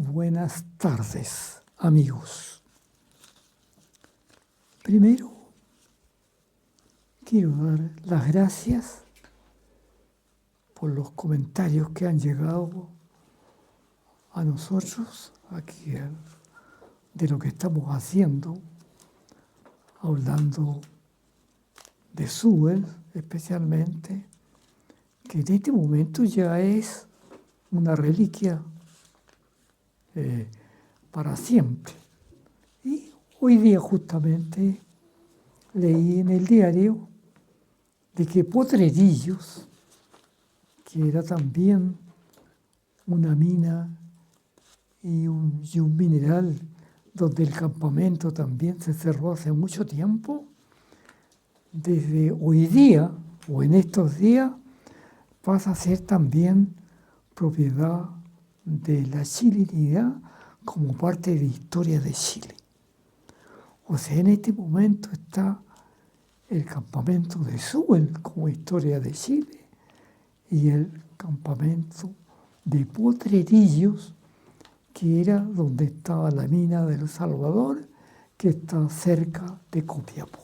buenas tardes, amigos. Primero, quiero dar las gracias por los comentarios que han llegado a nosotros aquí de lo que estamos haciendo, hablando de Sewell especialmente, que en este momento ya es una reliquia para siempre. Y hoy día justamente leí en el diario de que Potrerillos, que era también una mina y un mineral donde el campamento también se cerró hace mucho tiempo, desde hoy día o en estos días pasa a ser también propiedad de la chilenidad como parte de la historia de Chile. O sea, en este momento está el campamento de Sewell como historia de Chile y el campamento de Potrerillos, que era donde estaba la mina de El Salvador, que está cerca de Copiapó,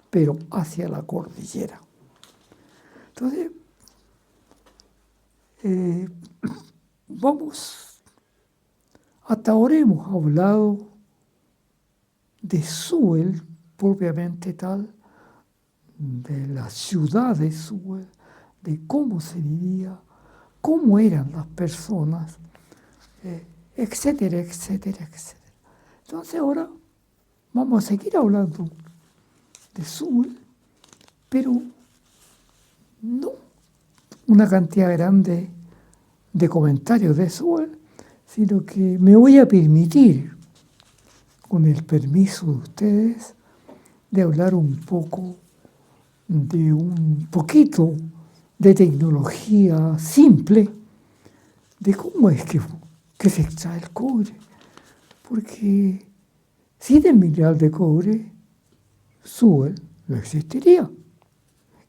pero hacia la cordillera. Entonces, hasta ahora hemos hablado de Sewell propiamente tal, de la ciudad de Sewell, de cómo se vivía, cómo eran las personas, etcétera, etcétera, etcétera. Entonces ahora vamos a seguir hablando de Sewell, pero no una cantidad grande de comentarios de Sewell, sino que me voy a permitir, con el permiso de ustedes, de hablar un poco de un poquito de tecnología simple, de cómo es que se extrae el cobre. Porque sin el mineral de cobre, Sewell no existiría.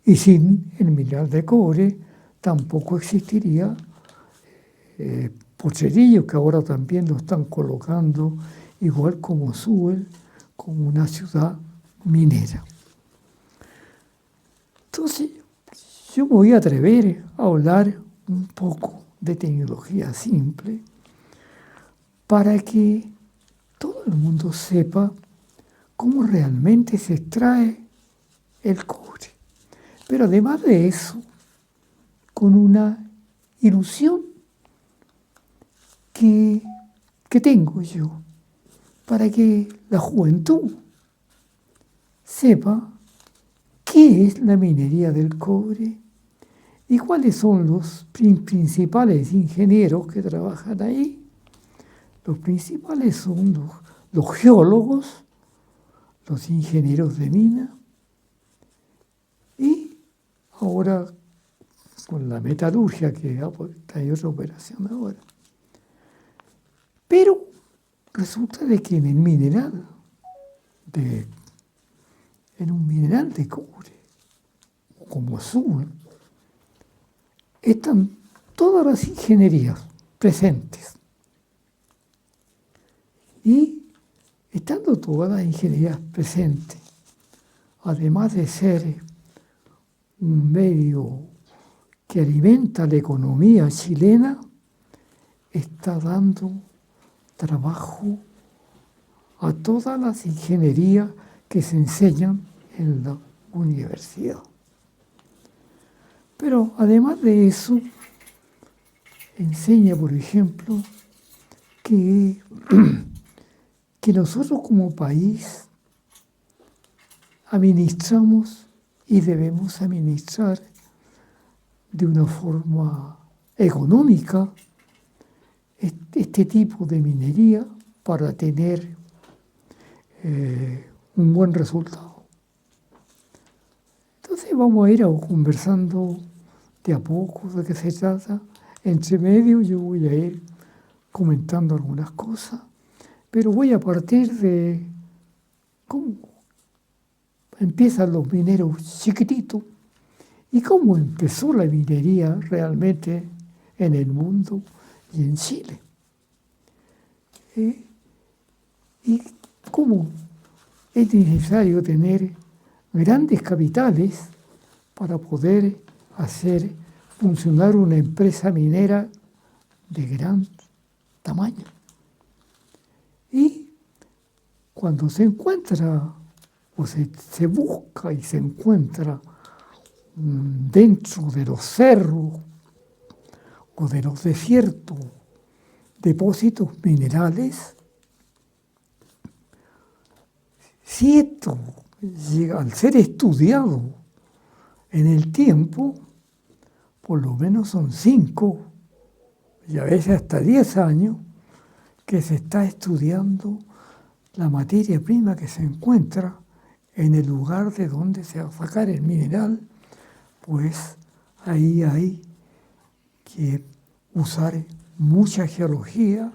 Y sin el mineral de cobre, tampoco existiría Potrerillos, que ahora también lo están colocando, igual como Sewell, como una ciudad minera. Entonces, yo me voy a atrever a hablar un poco de tecnología simple para que todo el mundo sepa cómo realmente se extrae el cobre. Pero además de eso, con una ilusión que tengo yo, para que la juventud sepa qué es la minería del cobre y cuáles son los principales ingenieros que trabajan ahí. Los principales son los geólogos, los ingenieros de mina y ahora con la metalurgia, que hay otra operación ahora. Pero resulta de que en un mineral de cobre, como Sewell, están todas las ingenierías presentes. Y estando todas las ingenierías presentes, además de ser un medio que alimenta la economía chilena, está dando trabajo a todas las ingenierías que se enseñan en la universidad. Pero además de eso, enseña, por ejemplo, que nosotros como país administramos y debemos administrar de una forma económica este tipo de minería para tener un buen resultado. Entonces vamos a ir conversando de a poco de qué se trata. Entre medio yo voy a ir comentando algunas cosas, pero voy a partir de cómo empiezan los mineros chiquititos y cómo empezó la minería realmente en el mundo y en Chile. Y cómo es necesario tener grandes capitales para poder hacer funcionar una empresa minera de gran tamaño. Y cuando se encuentra o se busca y se encuentra dentro de los cerros o de los desiertos depósitos minerales, si esto llega al ser estudiado en el tiempo, por lo menos son 5 y a veces hasta 10 años que se está estudiando la materia prima que se encuentra en el lugar de donde se va a sacar el mineral, pues ahí hay que usar mucha geología,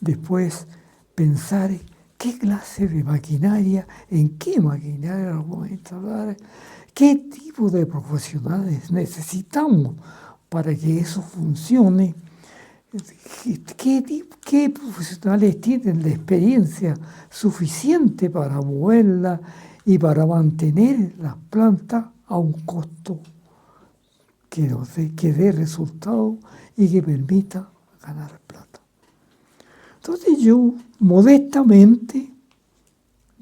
después pensar qué clase de maquinaria, en qué maquinaria lo vamos a instalar, qué tipo de profesionales necesitamos para que eso funcione, qué profesionales tienen la experiencia suficiente para moverla y para mantener las plantas a un costo que dé resultado y que permita ganar plata. Entonces yo, modestamente,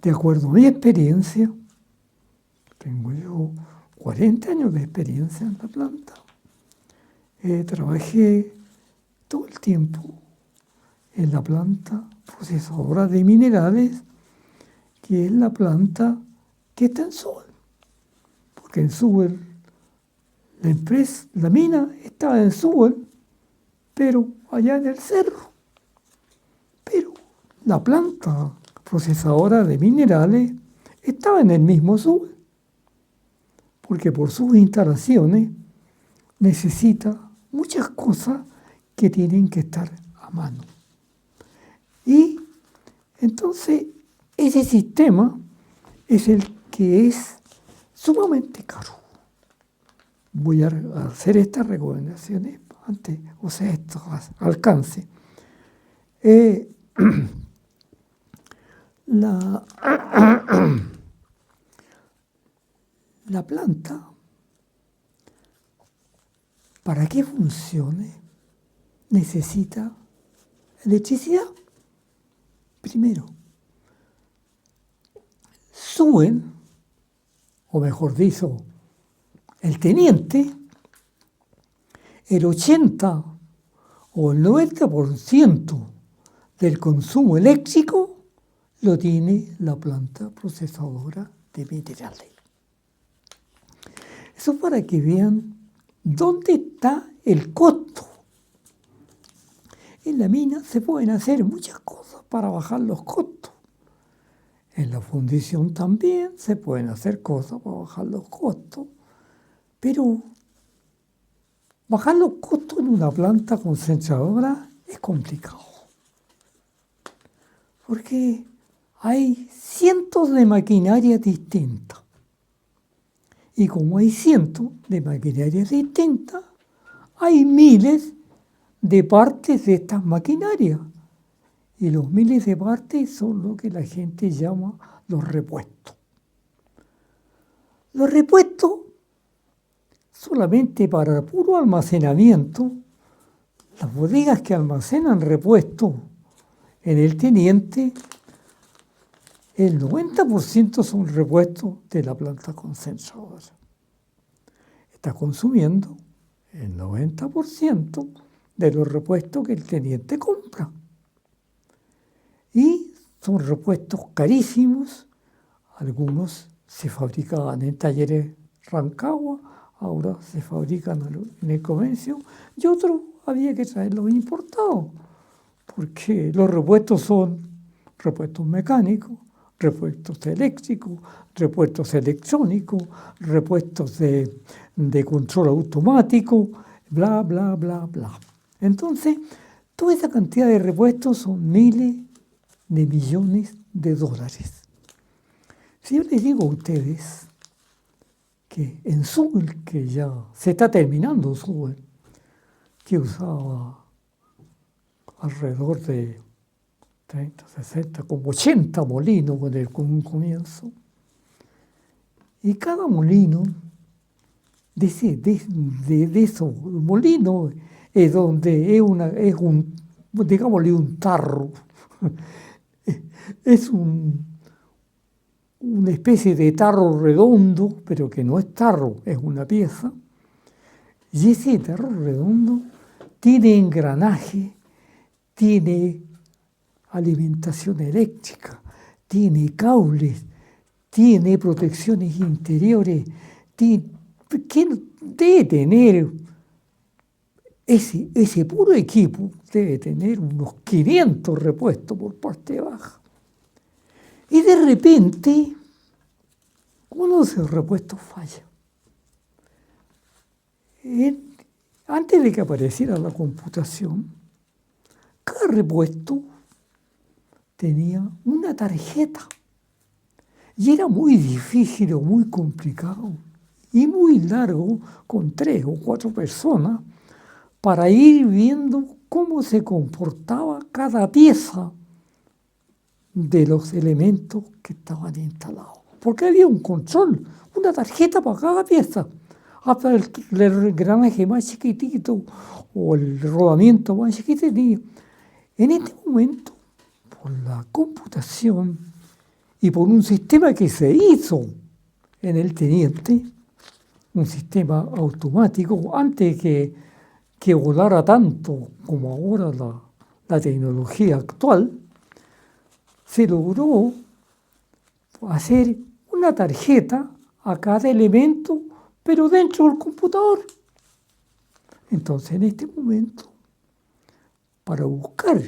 de acuerdo a mi experiencia, tengo yo 40 años de experiencia en la planta, trabajé todo el tiempo en la planta procesadora de minerales, que es la planta que está en Sewell, porque en Sewell la mina estaba en Sewell, pero allá en el cerro. Pero la planta procesadora de minerales estaba en el mismo Sewell, porque por sus instalaciones necesita muchas cosas que tienen que estar a mano. Y entonces ese sistema es el que es sumamente caro. Voy a hacer estas recomendaciones antes, o sea, estos alcances. La planta, para que funcione, necesita electricidad. Primero, Sewell, o mejor dicho, el teniente, el 80 o el 90% del consumo eléctrico lo tiene la planta procesadora de minerales. Eso para que vean dónde está el costo. En la mina se pueden hacer muchas cosas para bajar los costos. En la fundición también se pueden hacer cosas para bajar los costos, pero bajar los costos en una planta concentradora es complicado, porque hay cientos de maquinarias distintas. Y como hay cientos de maquinarias distintas, hay miles de partes de estas maquinarias. Y los miles de partes son lo que la gente llama los repuestos. Los repuestos, solamente para puro almacenamiento, las bodegas que almacenan repuestos en el teniente, el 90% son repuestos de la planta concentradora. Está consumiendo el 90% de los repuestos que el teniente compra. Y son repuestos carísimos. Algunos se fabricaban en talleres Rancagua, ahora se fabrican en el comercio, y otros había que traerlos importados, porque los repuestos son repuestos mecánicos, repuestos eléctricos, repuestos electrónicos, repuestos de control automático, bla, bla, bla, bla. Entonces, toda esa cantidad de repuestos son miles de millones de dólares. Si yo les digo a ustedes que en Sewell, que ya se está terminando Sewell, que usaba alrededor de 30, 60, como 80 molinos con un comienzo. Y cada molino, de esos molinos, es donde es un, digámosle, un tarro. Es una especie de tarro redondo, pero que no es tarro, es una pieza. Y ese tarro redondo tiene engranaje, tiene alimentación eléctrica, tiene cables, tiene protecciones interiores, que debe tener ese puro equipo, debe tener unos 500 repuestos por parte baja. Y de repente, uno de esos repuestos falla. Antes de que apareciera la computación, cada repuesto tenía una tarjeta. Y era muy difícil o muy complicado y muy largo con 3 o 4 personas para ir viendo cómo se comportaba cada pieza de los elementos que estaban instalados. Porque había un control, una tarjeta para cada pieza. Hasta el engranaje más chiquitito o el rodamiento más chiquitito. En este momento, por la computación y por un sistema que se hizo en el teniente, un sistema automático, antes que volara tanto como ahora la tecnología actual, se logró hacer una tarjeta a cada elemento, pero dentro del computador. Entonces, en este momento, para buscar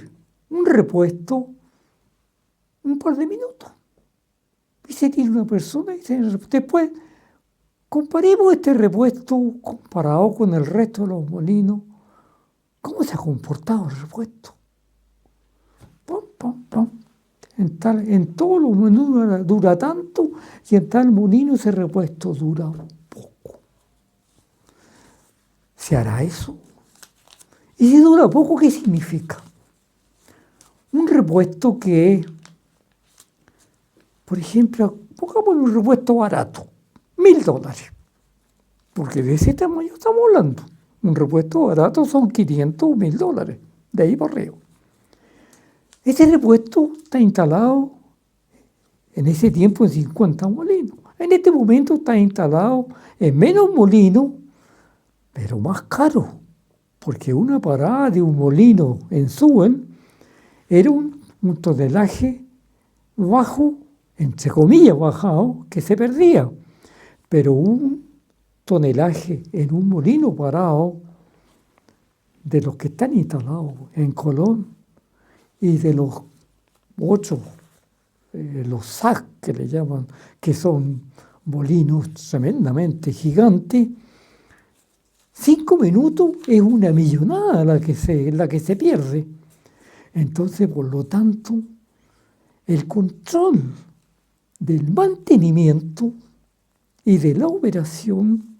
un repuesto, un par de minutos. Y se tiene una persona y después comparemos este repuesto comparado con el resto de los molinos. ¿Cómo se ha comportado el repuesto? Pum, pum, pum. En todos los molinos dura tanto y en tal molino ese repuesto dura poco. ¿Se hará eso? Y si dura poco, ¿qué significa? Un repuesto que, por ejemplo, pongamos un repuesto barato, $1.000, porque de ese tamaño estamos hablando. Un repuesto barato son 500 o $1.000, de ahí para arriba. Ese repuesto está instalado en ese tiempo en 50 molinos. En este momento está instalado en menos molinos, pero más caro, porque una parada de un molino en Sewell era un tonelaje bajo, entre comillas bajado, que se perdía. Pero un tonelaje en un molino parado, de los que están instalados en Colón, y de los 8, los SAC que le llaman, que son molinos tremendamente gigantes, 5 minutos es una millonada la que se pierde. Entonces, por lo tanto, el control del mantenimiento y de la operación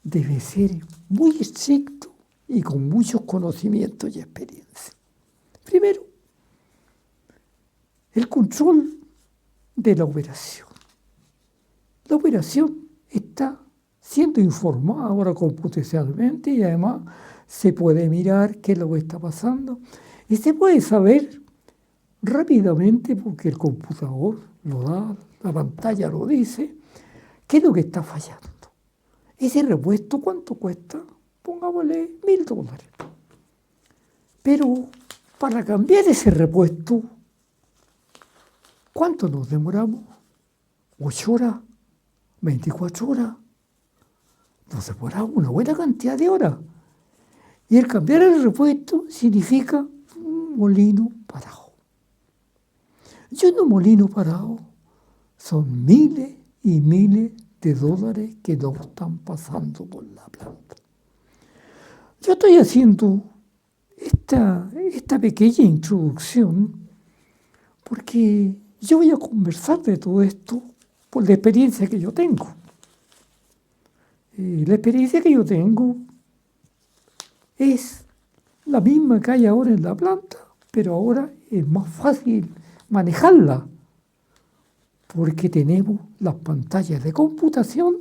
debe ser muy estricto y con muchos conocimientos y experiencia. Primero, el control de la operación. La operación está siendo informada ahora computacionalmente y además se puede mirar qué es lo que está pasando y se puede saber rápidamente, porque el computador lo da, la pantalla lo dice, qué es lo que está fallando. Ese repuesto, ¿cuánto cuesta? Pongámosle $1.000. Pero para cambiar ese repuesto, ¿cuánto nos demoramos? 8 horas, 24 horas. Nos demoramos una buena cantidad de horas. Y el cambiar el repuesto significa un molino parado. Y un molino parado son miles y miles de dólares que no están pasando por la planta. Yo estoy haciendo esta pequeña introducción porque yo voy a conversar de todo esto por la experiencia que yo tengo. La experiencia que yo tengo es la misma que hay ahora en la planta, pero ahora es más fácil manejarla, porque tenemos las pantallas de computación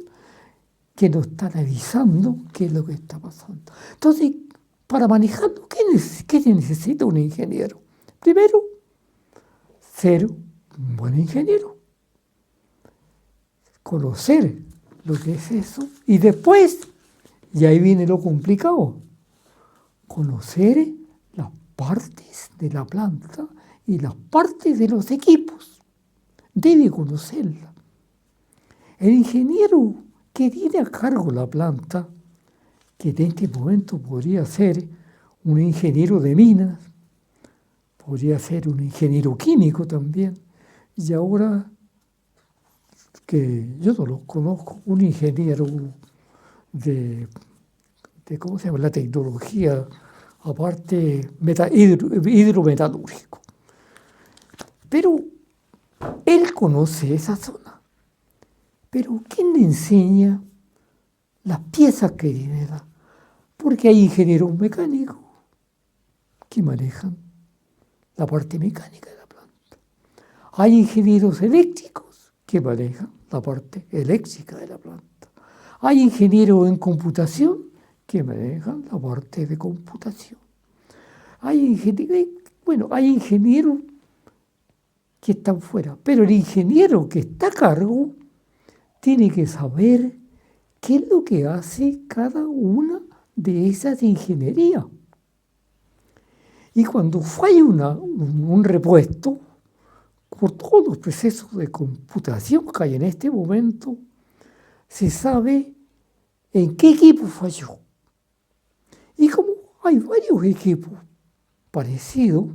que nos están avisando qué es lo que está pasando. Entonces, para manejarlo, ¿qué necesita un ingeniero? Primero, ser un buen ingeniero, conocer lo que es eso, y después, y ahí viene lo complicado, conocer las partes de la planta y las partes de los equipos. Debe conocerla. El ingeniero que tiene a cargo la planta, que en este momento podría ser un ingeniero de minas, podría ser un ingeniero químico también, y ahora que yo no lo conozco, un ingeniero de ¿cómo se llama? La tecnología, aparte hidrometalúrgico. Pero él conoce esa zona. Pero ¿quién le enseña las piezas que tiene? Porque hay ingenieros mecánicos que manejan la parte mecánica de la planta. Hay ingenieros eléctricos que manejan la parte eléctrica de la planta. Hay ingenieros en computación que manejan la parte de computación. Hay ingenieros que están fuera, pero el ingeniero que está a cargo tiene que saber qué es lo que hace cada una de esas ingenierías. Y cuando falla un repuesto, por todos los procesos de computación que hay en este momento, se sabe en qué equipo falló. Y como hay varios equipos parecidos,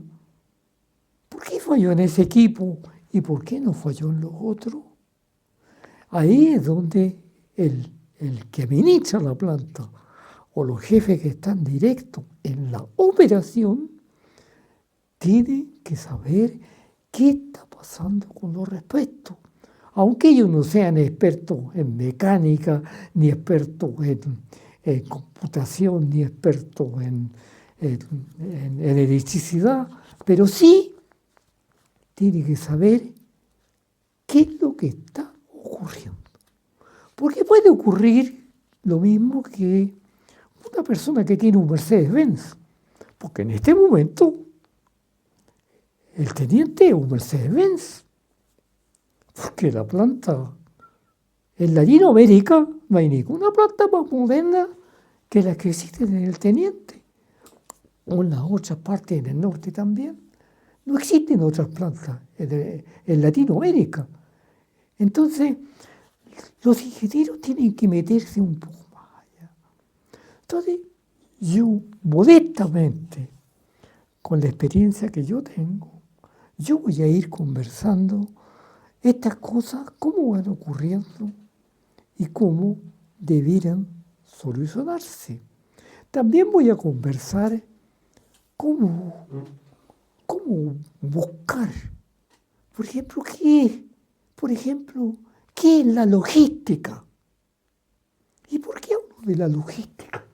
¿por qué falló en ese equipo y por qué no falló en los otros? Ahí es donde el que administra la planta o los jefes que están directos en la operación tiene que saber qué está pasando con los repuestos. Aunque ellos no sean expertos en mecánica, ni expertos en computación, ni expertos en electricidad, pero sí tiene que saber qué es lo que está ocurriendo. Porque puede ocurrir lo mismo que una persona que tiene un Mercedes-Benz, porque en este momento el teniente es un Mercedes-Benz, porque la planta en Latinoamérica no hay ninguna planta más moderna que la que existe en el teniente, o en las otras partes en el norte también. No existen otras plantas en Latinoamérica. Entonces, los ingenieros tienen que meterse un poco más allá. Entonces, yo modestamente, con la experiencia que yo tengo, yo voy a ir conversando estas cosas, cómo van ocurriendo y cómo debieran solucionarse. También voy a conversar cómo buscar, por ejemplo, ¿qué es la logística? ¿Y por qué hablo de la logística?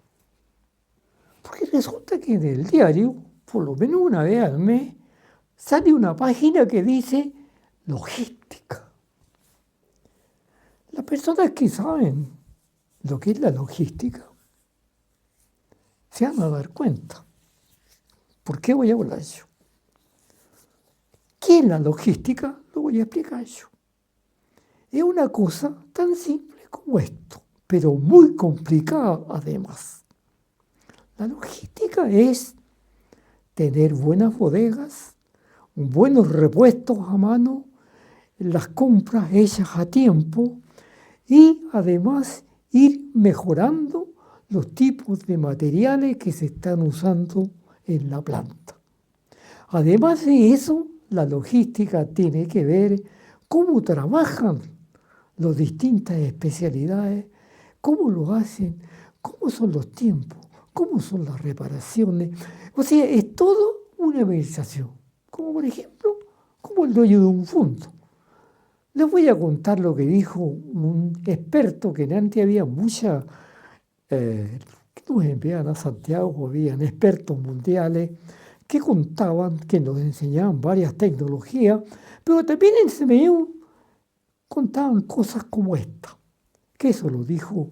Porque resulta que en el diario, por lo menos una vez al mes, sale una página que dice logística. Las personas que saben lo que es la logística se van a dar cuenta. ¿Por qué voy a hablar yo? ¿Qué es la logística? Lo voy a explicar yo. Es una cosa tan simple como esto, pero muy complicada además. La logística es tener buenas bodegas, buenos repuestos a mano, las compras hechas a tiempo y además ir mejorando los tipos de materiales que se están usando en la planta. Además de eso, la logística tiene que ver cómo trabajan las distintas especialidades, cómo lo hacen, cómo son los tiempos, cómo son las reparaciones. O sea, es todo una organización. Como por ejemplo, como el dueño de un fondo. Les voy a contar lo que dijo un experto, que antes había mucha, que nos enviaban a Santiago, habían expertos mundiales que contaban, que nos enseñaban varias tecnologías, pero también en ese medio contaban cosas como esta, que eso lo dijo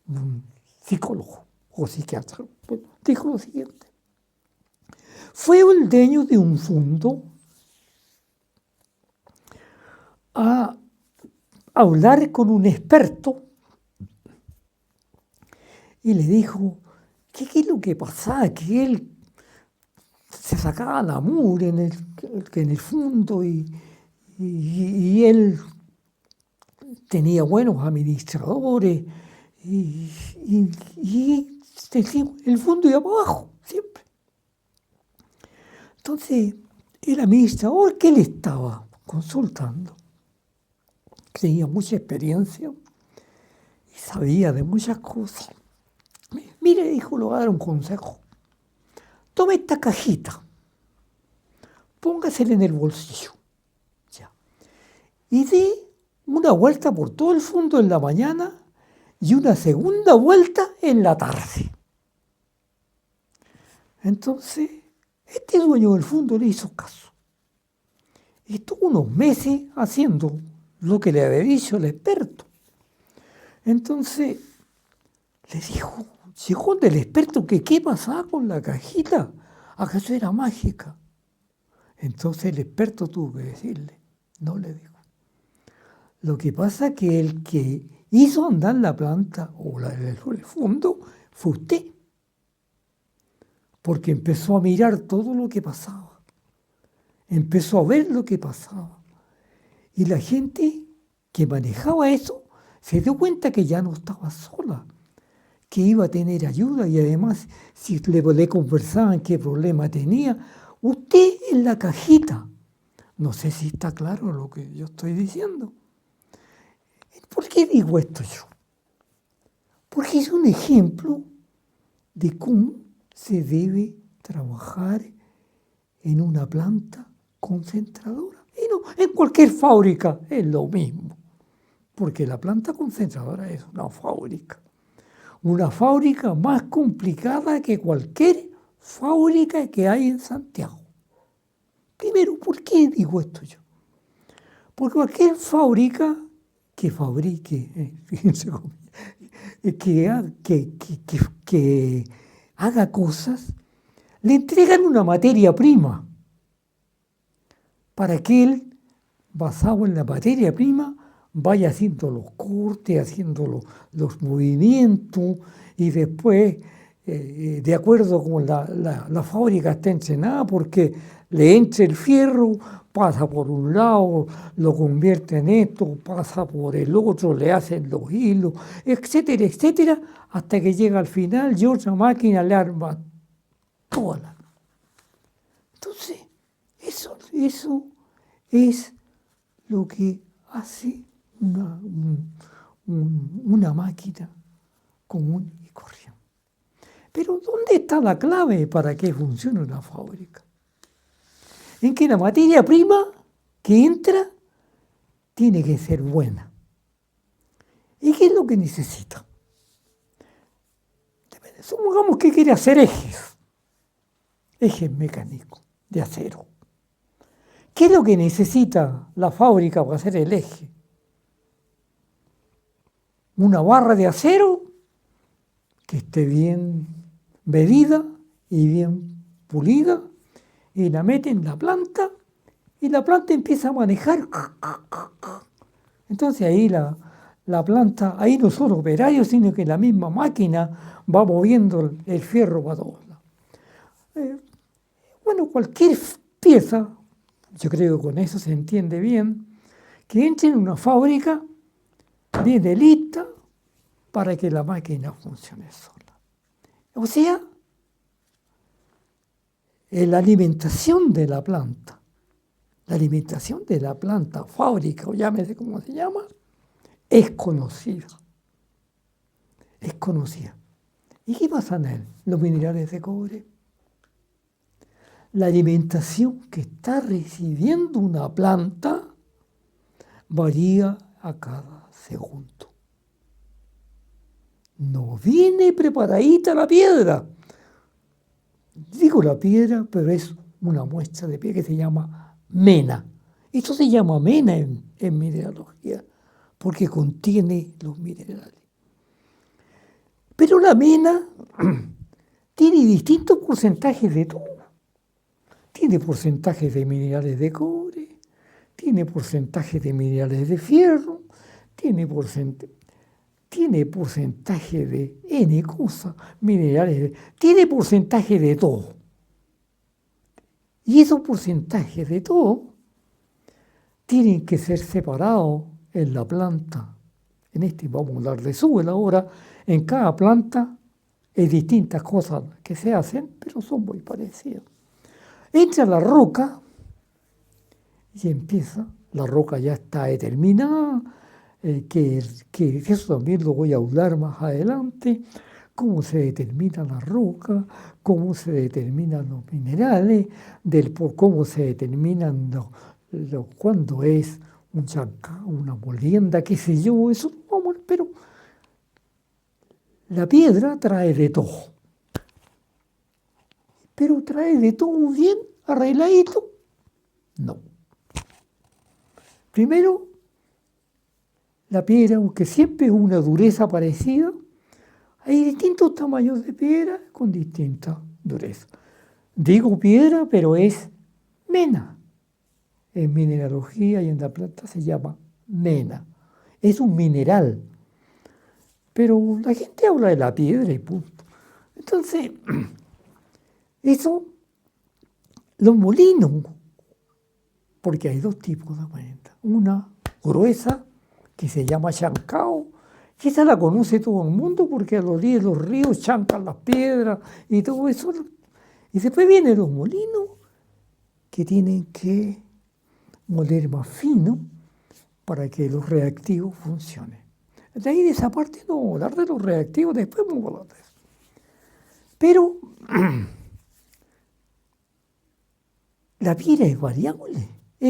un psicólogo o psiquiatra. Bueno, dijo lo siguiente: fue el dueño de un fondo a hablar con un experto y le dijo qué es lo que pasaba, que él se sacaba la mugre en el fondo y él tenía buenos administradores y el fondo iba para abajo, siempre. Entonces, el administrador que él estaba consultando tenía mucha experiencia y sabía de muchas cosas. Mire, dijo, le voy a dar un consejo. Tome esta cajita, póngasela en el bolsillo, ya, y dé una vuelta por todo el fondo en la mañana y una segunda vuelta en la tarde. Entonces, este dueño del fondo le hizo caso. Estuvo unos meses haciendo lo que le había dicho el experto. Entonces, le dijo, llegó del experto que qué pasaba con la cajita, acaso era mágica. Entonces el experto tuvo que decirle, no le dijo. Lo que pasa es que el que hizo andar la planta o el fondo fue usted, porque empezó a mirar todo lo que pasaba, empezó a ver lo que pasaba. Y la gente que manejaba eso se dio cuenta que ya no estaba sola, que iba a tener ayuda y además si le conversaban qué problema tenía, usted en la cajita. No sé si está claro lo que yo estoy diciendo. ¿Por qué digo esto yo? Porque es un ejemplo de cómo se debe trabajar en una planta concentradora. Y no, en cualquier fábrica es lo mismo, porque la planta concentradora es una fábrica más complicada que cualquier fábrica que hay en Santiago. Primero, ¿por qué digo esto yo? Porque cualquier fábrica que fabrique, fíjense cómo, que haga cosas, le entregan una materia prima para que él, basado en la materia prima, vaya haciendo los cortes, haciendo los movimientos y después, de acuerdo con la fábrica está entrenada, porque le entra el fierro, pasa por un lado, lo convierte en esto, pasa por el otro, le hacen los hilos, etcétera, etcétera, hasta que llega al final y otra máquina le arma toda la... Entonces, eso es lo que hace una máquina común y corriente. Pero ¿dónde está la clave para que funcione una fábrica? En que la materia prima que entra tiene que ser buena. ¿Y qué es lo que necesita? Supongamos que quiere hacer ejes mecánicos de acero. ¿Qué es lo que necesita la fábrica para hacer el eje? Una barra de acero que esté bien medida y bien pulida, y la mete en la planta, y la planta empieza a manejar. Entonces ahí la planta, ahí no son operarios, sino que la misma máquina va moviendo el fierro para todos lados. Bueno, cualquier pieza, yo creo que con eso se entiende bien, que entre en una fábrica viene lista para que la máquina funcione sola. O sea, la alimentación de la planta, fábrica o llámese como se llama, es conocida. Es conocida. ¿Y qué pasa en él? Los minerales de cobre. La alimentación que está recibiendo una planta varía a cada segundo. No viene preparadita la piedra. Digo la piedra, pero es una muestra de piedra que se llama mena. Esto se llama mena en mineralogía, porque contiene los minerales. Pero la mena tiene distintos porcentajes de todo. Tiene porcentajes de minerales de cobre, tiene porcentajes de minerales de fierro, tiene porcentaje de N cosas, minerales, tiene porcentaje de todo. Y esos porcentajes de todo tienen que ser separados en la planta. En este vamos a hablar de suelo ahora. En cada planta hay distintas cosas que se hacen, pero son muy parecidas. Entra la roca y empieza. La roca ya está determinada, que eso también lo voy a hablar más adelante, cómo se determina la roca, cómo se determinan los minerales, cómo se determinan cuándo es un chancán, una molienda, qué sé yo, eso vamos, pero la piedra trae de todo. Pero trae de todo bien arregladito. No. Primero, la piedra, aunque siempre es una dureza parecida, hay distintos tamaños de piedra con distinta dureza. Digo piedra, pero es mena. En mineralogía y en la planta se llama mena. Es un mineral. Pero la gente habla de la piedra y punto. Entonces, eso, los molinos, porque hay dos tipos de molienda. Una gruesa, que se llama chancao, que esa la conoce todo el mundo porque a los ríos chancan las piedras y todo eso. Y después vienen los molinos que tienen que moler más fino para que los reactivos funcionen. De ahí de esa parte no vamos a hablar de los reactivos, después vamos a hablar de eso. Pero la piedra es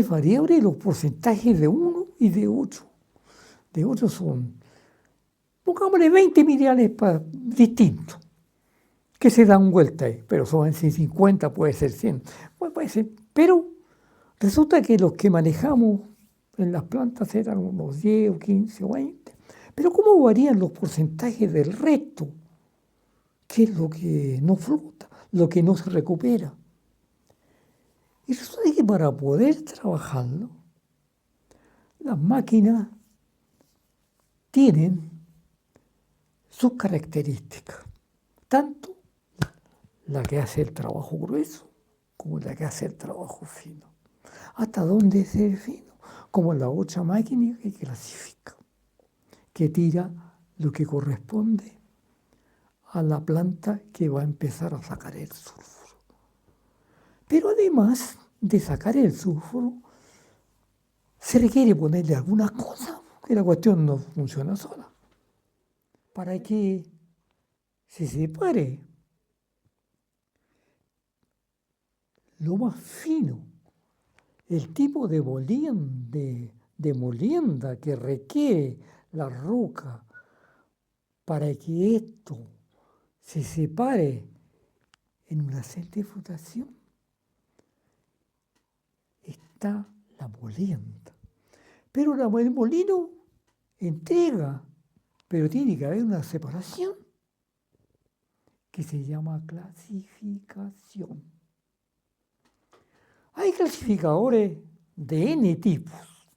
variable los porcentajes de uno y de otro. De otro son, pongámosle 20 minerales distintos, que se dan vuelta ahí, pero son 50, puede ser 100, puede ser, pero resulta que los que manejamos en las plantas eran unos 10 o 15 o 20. Pero ¿cómo varían los porcentajes del resto? ¿Qué es lo que no flota, lo que no se recupera? Y resulta que para poder trabajarlo, las máquinas tienen sus características, tanto la que hace el trabajo grueso como la que hace el trabajo fino. ¿Hasta dónde es el fino? Como la otra máquina que clasifica, que tira lo que corresponde a la planta que va a empezar a sacar el sulfuro. Pero además de sacar el sulfuro, se requiere ponerle algunas cosas, que la cuestión no funciona sola, para que se separe lo más fino, el tipo de molienda que requiere la roca para que esto se separe en una centrifugación, está la molienda. Pero el molino entrega, pero tiene que haber una separación que se llama clasificación. Hay clasificadores de N tipos,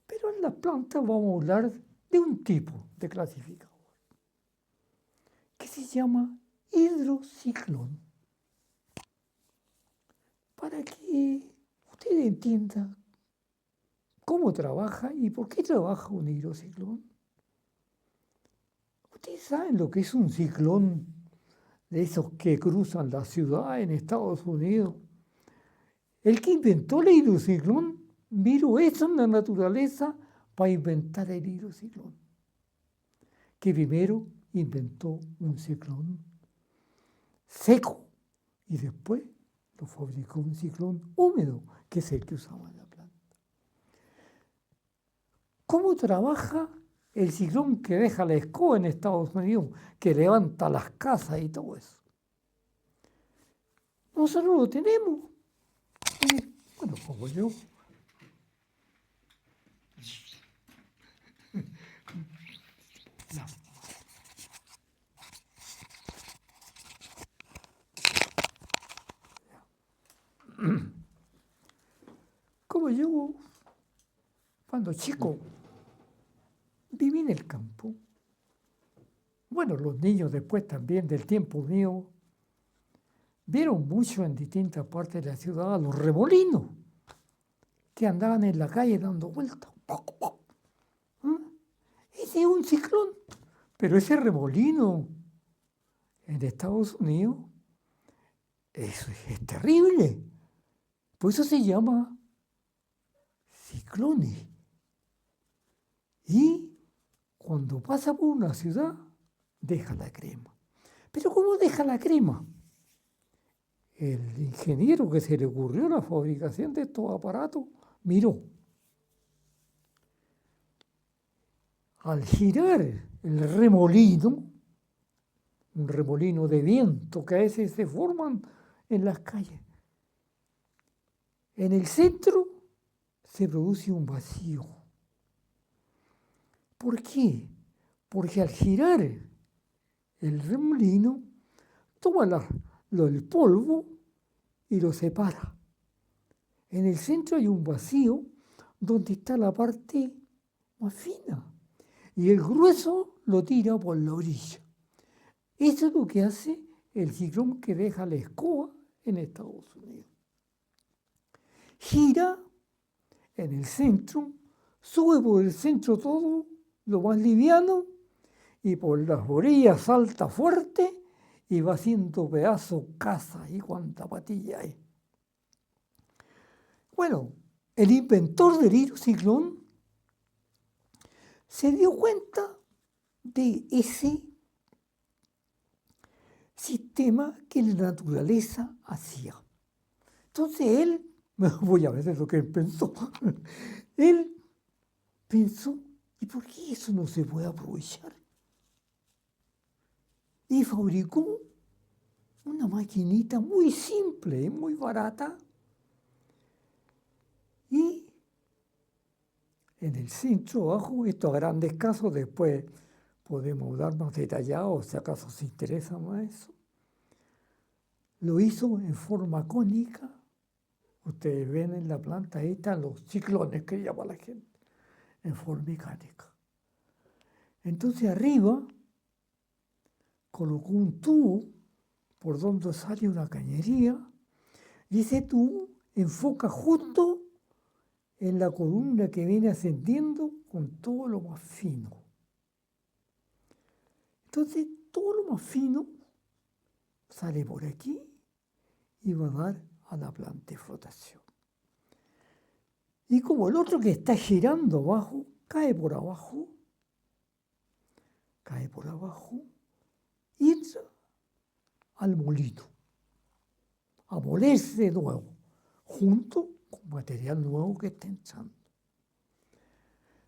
pero en la planta vamos a hablar de un tipo de clasificador, que se llama hidrociclón. Para que usted entienda cómo trabaja y por qué trabaja un hidrociclón. Ustedes saben lo que es un ciclón de esos que cruzan la ciudad en Estados Unidos. El que inventó el hidrociclón miró eso en la naturaleza para inventar el hidrociclón. Que primero inventó un ciclón seco y después lo fabricó un ciclón húmedo, que es el que usamos en la planta. ¿Cómo trabaja el ciclón que deja la escoba en Estados Unidos, que levanta las casas y todo eso? nosotros lo tenemos. Bueno, como yo. No. Como yo, cuando chico, viví en el campo. Bueno, los niños después también del tiempo mío vieron mucho en distintas partes de la ciudad a los remolinos que andaban en la calle dando vueltas. ¿Ah? Ese es un ciclón. Pero ese remolino en Estados Unidos es terrible. Por eso se llama ciclones. Y cuando pasa por una ciudad, deja la crema. Pero ¿cómo deja la crema? El ingeniero que se le ocurrió la fabricación de estos aparatos, miró. Al girar el remolino, un remolino de viento que a veces se forman en las calles, en el centro se produce un vacío. ¿Por qué? Porque al girar el remolino, toma el polvo y lo separa. En el centro hay un vacío donde está la parte más fina y el grueso lo tira por la orilla. Eso es lo que hace el ciclón que deja la escoba en Estados Unidos. Gira en el centro, sube por el centro todo lo más liviano y por las orillas salta fuerte y va haciendo pedazos casa y cuanta patilla hay. Bueno, el inventor del hidrociclón se dio cuenta de ese sistema que la naturaleza hacía. Entonces él, voy a ver lo que él pensó, él pensó, ¿y por qué eso no se puede aprovechar? Y fabricó una maquinita muy simple y muy barata. Y en el centro abajo, esto a grandes casos, después podemos dar más detallados si acaso se interesa más eso. Lo hizo en forma cónica. Ustedes ven en la planta, ahí están los ciclones que llama la gente, en forma mecánica. Entonces arriba colocó un tubo por donde sale una cañería y ese tubo enfoca justo en la columna que viene ascendiendo con todo lo más fino. Entonces todo lo más fino sale por aquí y va a dar a la planta de flotación. Y como el otro que está girando abajo, cae por abajo y entra al molino, a molerse de nuevo, junto con material nuevo que está entrando.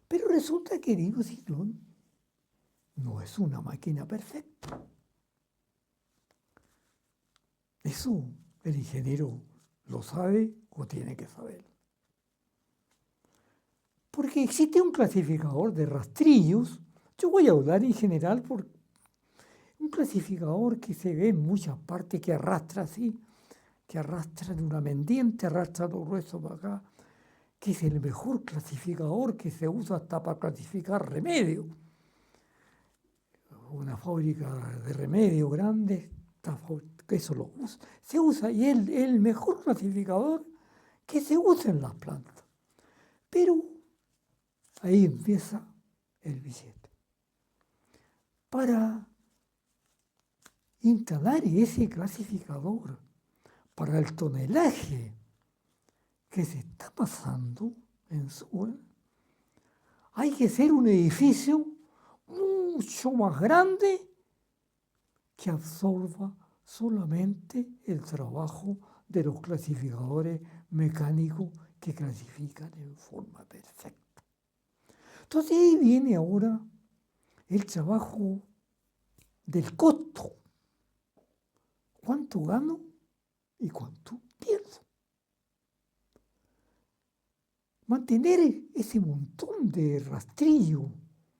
Pero resulta que el hidrociclón no es una máquina perfecta. Eso el ingeniero lo sabe o tiene que saberlo. Porque existe un clasificador de rastrillos. Yo voy a hablar en general por un clasificador que se ve en muchas partes, que arrastra así, que arrastra en una pendiente, arrastra lo grueso para acá, que es el mejor clasificador que se usa hasta para clasificar remedios. Una fábrica de remedios grande, eso lo usa. Se usa y es el mejor clasificador que se usa en las plantas. Pero ahí empieza el billete. Para instalar ese clasificador para el tonelaje que se está pasando en Suel, hay que hacer un edificio mucho más grande que absorba solamente el trabajo de los clasificadores mecánicos que clasifican en forma perfecta. Entonces ahí viene ahora el trabajo del costo. ¿Cuánto gano y cuánto pierdo. Mantener ese montón de rastrillo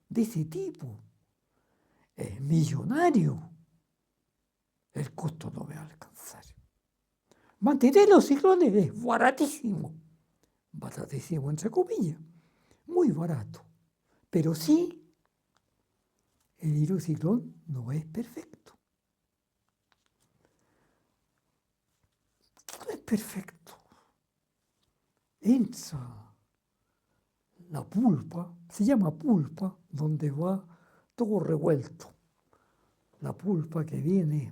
de ese tipo es millonario. El costo no me va a alcanzar. Mantener los ciclones es baratísimo. Baratísimo entre comillas. Muy barato. Pero sí, el hidrociclón no es perfecto. No es perfecto. Entra la pulpa, se llama pulpa, donde va todo revuelto. La pulpa que viene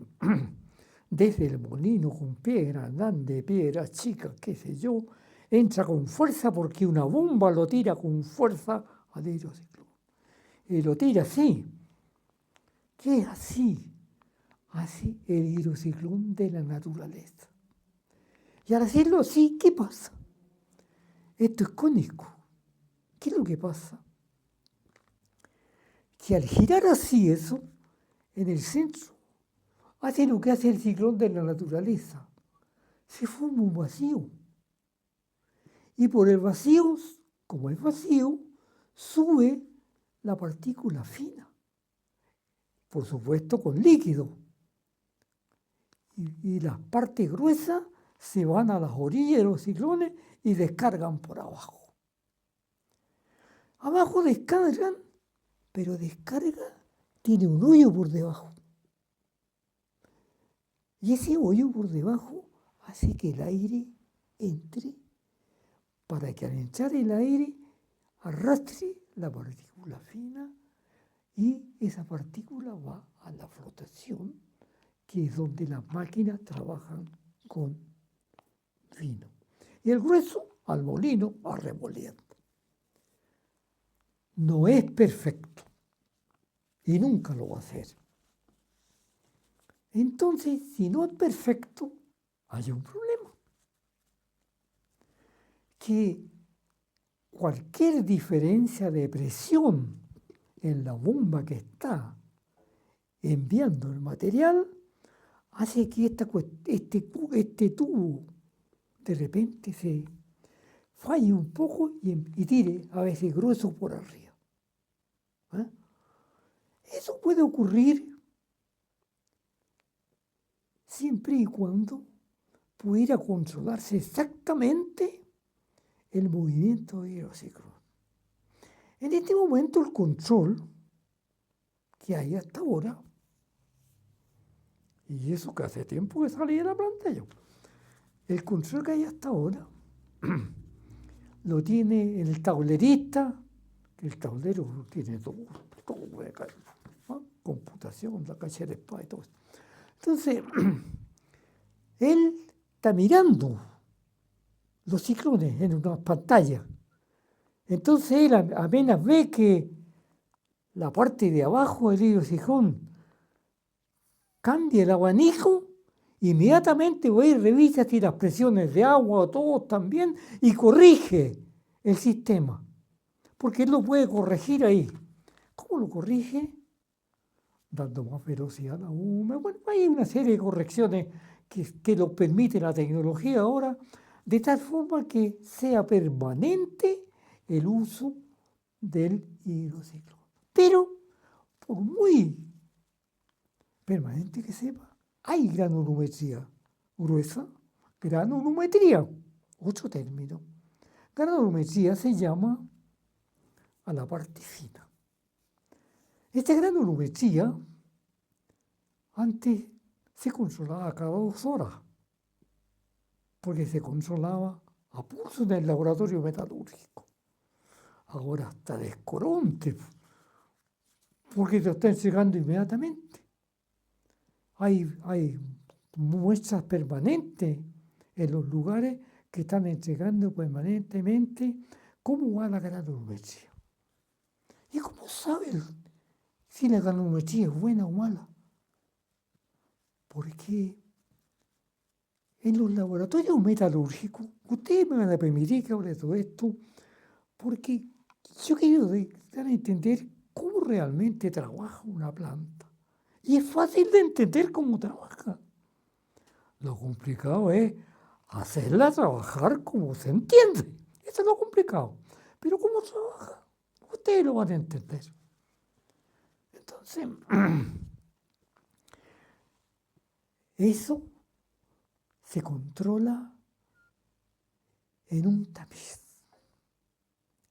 desde el molino con piedra grande, piedra chica, qué sé yo, entra con fuerza porque una bomba lo tira con fuerza al hidrociclón. Y lo tira así. ¿Qué es así? Así el hidrociclón de la naturaleza. Y al hacerlo así, ¿qué pasa? Esto es cónico. ¿Qué es lo que pasa? Que al girar así eso, en el centro, hace lo que hace el ciclón de la naturaleza. Se forma un vacío. Y por el vacío, como es vacío, sube la partícula fina. Por supuesto con líquido. Y las partes gruesas se van a las orillas de los ciclones y descargan por abajo. Abajo descargan, pero descarga tiene un hoyo por debajo. Y ese hoyo por debajo hace que el aire entre para que al entrar el aire arrastre la partícula fina y esa partícula va a la flotación, que es donde las máquinas trabajan con vino. Y el grueso al molino va remoliendo. No es perfecto y nunca lo va a hacer. Entonces, si no es perfecto, hay un problema. Que cualquier diferencia de presión en la bomba que está enviando el material hace que este tubo de repente se falle un poco y tire a veces grueso por arriba. ¿Eh? Eso puede ocurrir siempre y cuando pudiera controlarse exactamente el movimiento de hidrociclón. En este momento el control que hay hasta ahora, y eso que hace tiempo que salí de la planta yo, el control que hay hasta ahora lo tiene el tablerista, que el tablero tiene todo ¿no? Computación, la caja de espada y todo eso. Entonces, él está mirando los ciclones en una pantalla. Entonces él apenas ve que la parte de abajo del hidrociclón cambia el abanico, inmediatamente va y revisa si las presiones de agua o todo están bien y corrige el sistema. Porque él lo puede corregir ahí. ¿Cómo lo corrige? Dando más velocidad a la bomba. Bueno, hay una serie de correcciones que lo permite la tecnología ahora, de tal forma que sea permanente el uso del hidrociclón. Pero, por muy permanente que sepa, hay granulometría gruesa, granulometría, otro término. Granulometría se llama a la parte fina. Esta granulometría antes se controlaba cada 2 horas, porque se controlaba a pulso en el laboratorio metalúrgico. Ahora está descoronte, porque te lo está entregando inmediatamente. Hay muestras permanentes en los lugares que están entregando permanentemente cómo va la granulometría. ¿Y cómo saben si la granulometría es buena o mala? Porque en los laboratorios metalúrgicos, ustedes me van a permitir que hable de todo esto, porque yo quiero dar a entender cómo realmente trabaja una planta. Y es fácil de entender cómo trabaja. Los complicado es hacerla trabajar como se entiende. Eso es lo complicado. Pero ¿cómo trabaja? Ustedes lo van a entender. Entonces, eso se controla en un tamiz.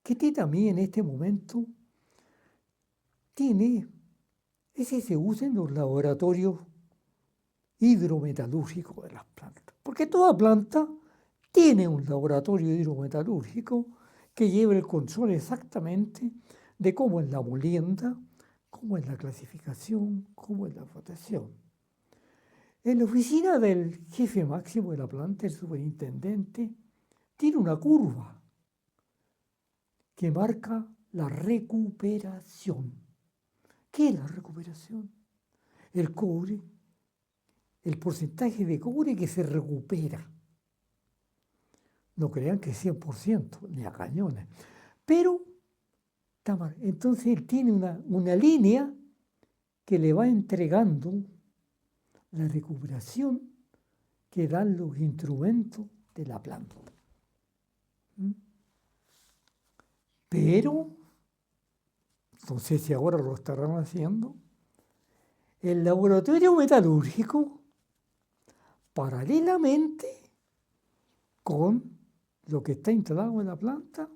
Que este tamiz en este momento ese se usa en los laboratorios hidrometalúrgicos de las plantas. Porque toda planta tiene un laboratorio hidrometalúrgico que lleva el control exactamente de cómo es la molienda, cómo es la clasificación, cómo es la rotación. En la oficina del jefe máximo de la planta, el superintendente, tiene una curva que marca la recuperación. ¿Qué es la recuperación? El cobre, el porcentaje de cobre que se recupera. No crean que es 100%, ni a cañones. Pero, entonces él tiene una línea que le va entregando la recuperación que dan los instrumentos de la planta. Pero, no sé si ahora lo estarán haciendo, el laboratorio metalúrgico, paralelamente con lo que está instalado en la planta,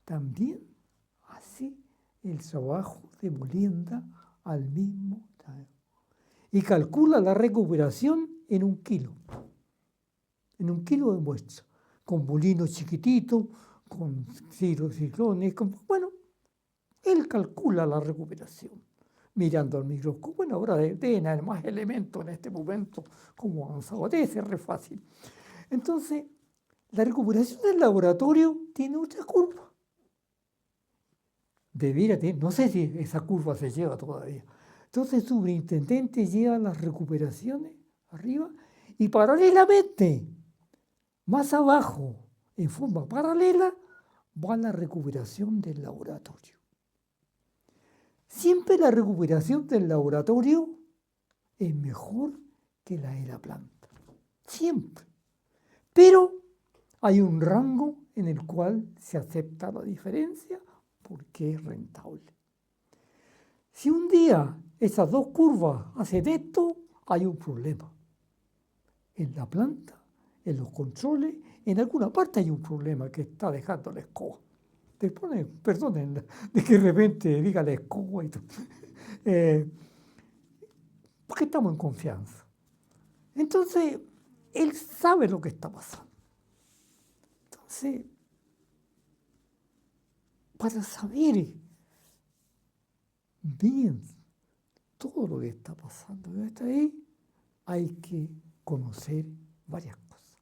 también hace el trabajo de molienda al mismo tiempo. Y calcula la recuperación en 1 kilo. En 1 kilo de muestra. Con molinos chiquititos, con ciclones. Bueno, él calcula la recuperación. Mirando al microscopio. Bueno, ahora deben haber más elementos en este momento como avanzado. Debe ser re fácil. Entonces, la recuperación del laboratorio tiene otra curva. Debiera tener, no sé si esa curva se lleva todavía. Entonces el superintendente lleva las recuperaciones arriba y paralelamente, más abajo, en forma paralela, va la recuperación del laboratorio. Siempre la recuperación del laboratorio es mejor que la de la planta. Siempre. Pero hay un rango en el cual se acepta la diferencia porque es rentable. Si un día esas dos curvas hacen esto, hay un problema. En la planta, en los controles, en alguna parte hay un problema que está dejando la escoba. Perdonen de que de repente diga la escoba y todo. Porque estamos en confianza. Entonces, él sabe lo que está pasando. Entonces, para saber bien todo lo que está pasando hasta ahí, hay que conocer varias cosas.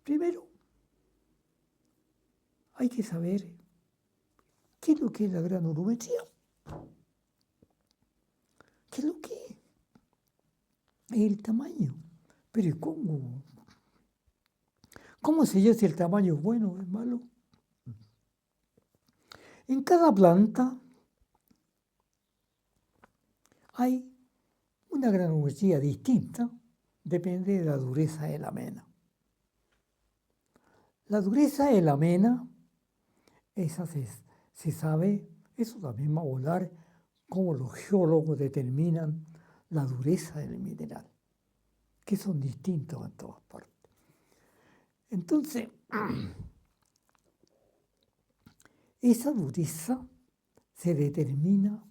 Primero, hay que saber qué es lo que es la granulometría. ¿Qué es lo que es? Es el tamaño. Pero ¿cómo? ¿Cómo sé yo si el tamaño es bueno o es malo? En cada planta hay una granulometría distinta, depende de la dureza de la mena. La dureza de la mena, esa se sabe, eso también va a volar cómo los geólogos determinan la dureza del mineral, que son distintos en todas partes. Entonces, esa dureza se determinaba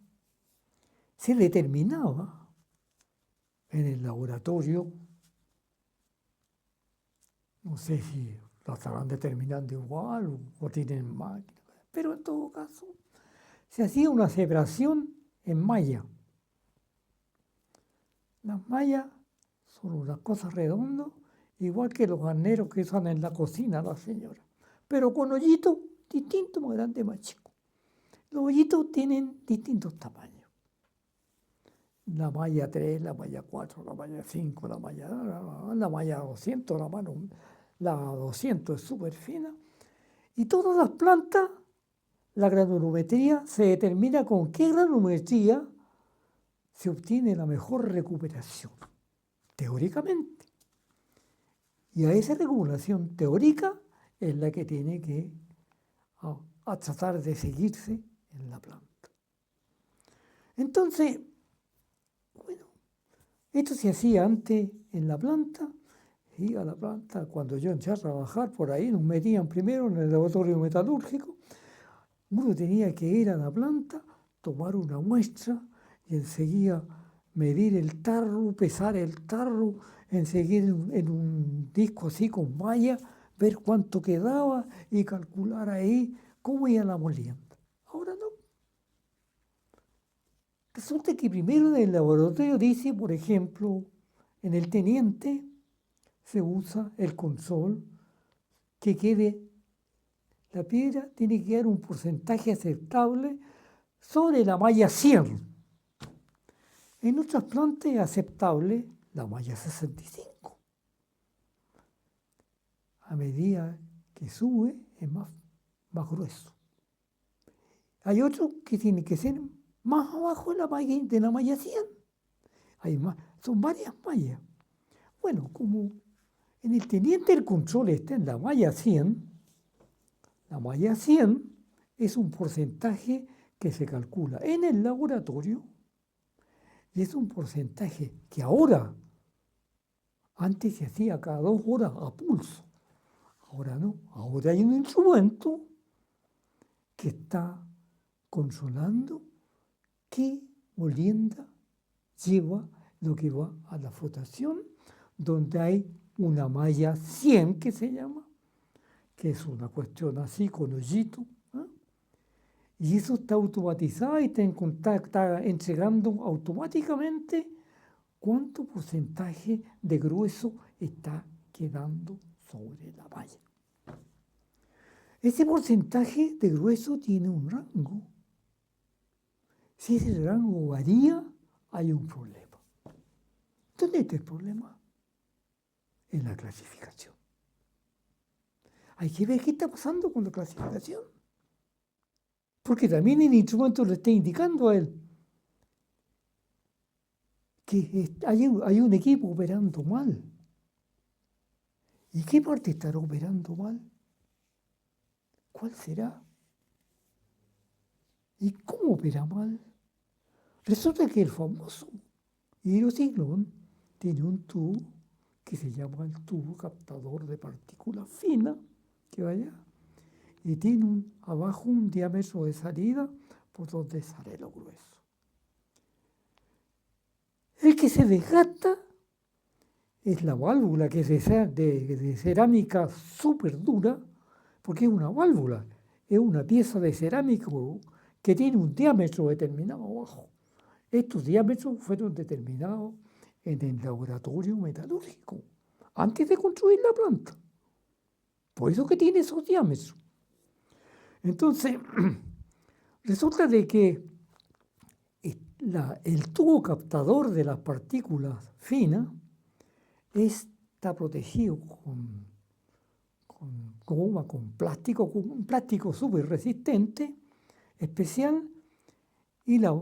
en el laboratorio, no sé si la estarán determinando igual o tienen máquinas, pero en todo caso se hacía una separación en malla. Las mallas son unas cosas redondas, igual que los arneros que usan en la cocina la señora, pero con hoyitos distintos, más grandes, más chicos. Los hoyitos tienen distintos tamaños. La malla 3, la malla 4, la malla 5, la malla 200, la 200 es súper fina. Y todas las plantas, la granulometría se determina con qué granulometría se obtiene la mejor recuperación. teóricamente. Y a esa regulación teórica es la que tiene que a tratar de seguirse en la planta. Entonces, bueno, esto se hacía antes en la planta. Iba a la planta, cuando yo entré a trabajar por ahí, nos metían primero en el laboratorio metalúrgico. Uno tenía que ir a la planta, tomar una muestra y enseguida medir el tarro, pesar el tarro, enseguida en un disco así con malla, ver cuánto quedaba y calcular ahí cómo iba la molienda. Ahora no. Resulta que primero en el laboratorio dice, por ejemplo, en el teniente se usa el consol que quede, la piedra tiene que quedar un porcentaje aceptable sobre la malla 100. En otras plantas es aceptable la malla 65. A medida que sube es más grueso. Hay otros que tienen que ser más abajo de la malla 100. Hay más, son varias mallas. Bueno, como en el teniente el control está en la malla 100 es un porcentaje que se calcula en el laboratorio y es un porcentaje que ahora, antes se hacía cada 2 horas a pulso. Ahora no, ahora hay un instrumento que está controlando qué molienda lleva lo que va a la flotación, donde hay una malla 100 que se llama, que es una cuestión así con hoyito, ¿eh? Y eso está automatizado y está entregando automáticamente cuánto porcentaje de grueso está quedando sobre la malla. Ese porcentaje de grueso tiene un rango. Si ese rango varía, hay un problema. ¿Dónde está el problema? En la clasificación. Hay que ver qué está pasando con la clasificación. Porque también el instrumento le está indicando a él que hay un equipo operando mal. ¿Y qué parte estará operando mal? ¿Cuál será? ¿Y cómo opera mal? Resulta que el famoso hidrociclón tiene un tubo que se llama el tubo captador de partículas finas, que vaya, y tiene abajo un diámetro de salida por donde sale lo grueso. El que se desgasta es la válvula, que es de cerámica súper dura, porque es una válvula, es una pieza de cerámica que tiene un diámetro determinado abajo. Estos diámetros fueron determinados en el laboratorio metalúrgico, antes de construir la planta. Por eso que tiene esos diámetros. Entonces, resulta de que el tubo captador de las partículas finas está protegido con plástico, con un plástico súper resistente, especial, y la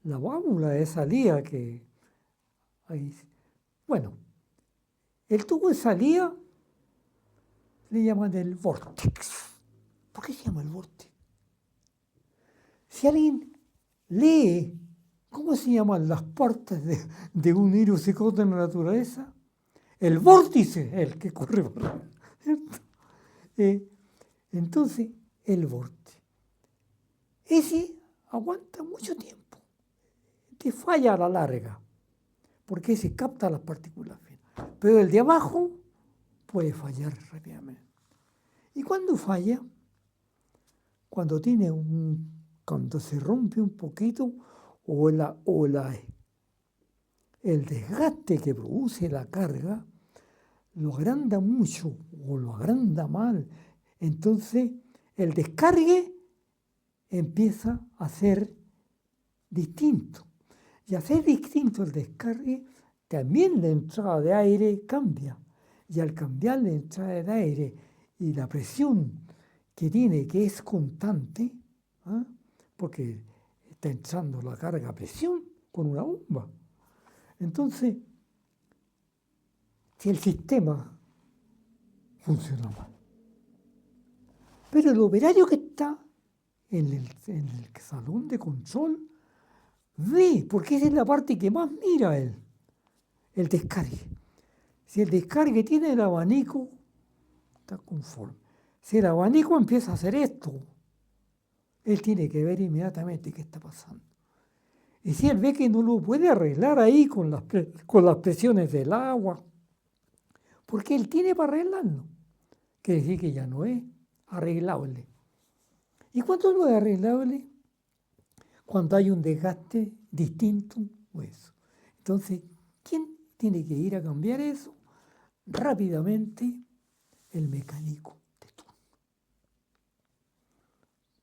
válvula de salida que hay. Bueno, el tubo de salida le llaman el vórtex. ¿Por qué se llama el vórtex? Si alguien lee cómo se llaman las partes de un hidrociclón de la naturaleza, el vórtice es el que corre por ahí. Entonces, el vórtice. Ese aguanta mucho tiempo. Te falla a la larga, porque ese capta las partículas finas. Pero el de abajo puede fallar rápidamente. ¿Y cuándo falla? Cuando cuando se rompe un poquito o el desgaste que produce la carga lo agranda mucho o lo agranda mal. Entonces, el descargue empieza a ser distinto. Y al ser distinto el descargue, también la entrada de aire cambia. Y al cambiar la entrada de aire y la presión que tiene, que es constante, ¿eh? Porque está entrando la carga a presión con una bomba. Entonces, si el sistema funciona mal. Pero el operario que está en el salón de control ve, porque esa es la parte que más mira él, el descargue. Si el descargue tiene el abanico, está conforme. Si el abanico empieza a hacer esto, él tiene que ver inmediatamente qué está pasando. Y si él ve que no lo puede arreglar ahí con las presiones del agua, porque él tiene para arreglarlo, quiere decir que ya no es arreglable. ¿Y cuánto no es arreglable? Cuando hay un desgaste distinto o eso. Entonces, ¿quién tiene que ir a cambiar eso? Rápidamente, el mecánico de turno.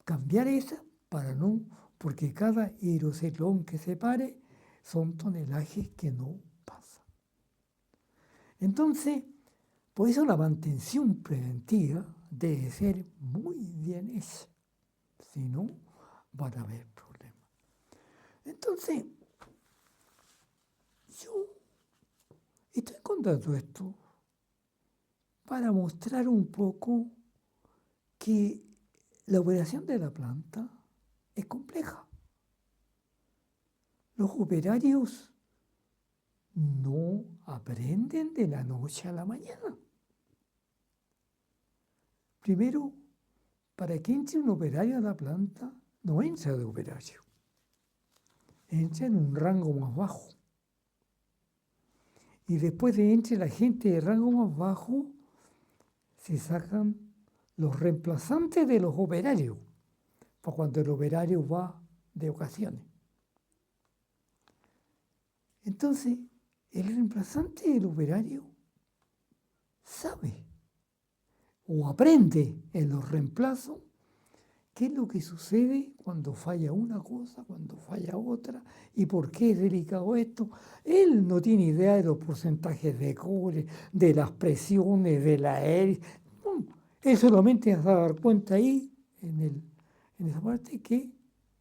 Cambiar esa para no, porque cada hidrociclón que se pare son tonelajes que no pasan. Entonces, por eso la mantención preventiva debe ser muy bien hecha. Si no, van a haber problemas. Entonces, yo estoy contando esto para mostrar un poco que la operación de la planta es compleja. Los operarios no aprenden de la noche a la mañana. Primero, para que entre un operario a la planta, no entra de operario. Entra en un rango más bajo. Y después de entre la gente de rango más bajo, se sacan los reemplazantes de los operarios, para cuando el operario va de ocasiones. Entonces, el reemplazante del operario sabe o aprende en los reemplazos qué es lo que sucede cuando falla una cosa, cuando falla otra, y por qué es delicado esto. Él no tiene idea de los porcentajes de cobre, de las presiones, de la hélice. No, él solamente va a dar cuenta ahí, en esa parte, que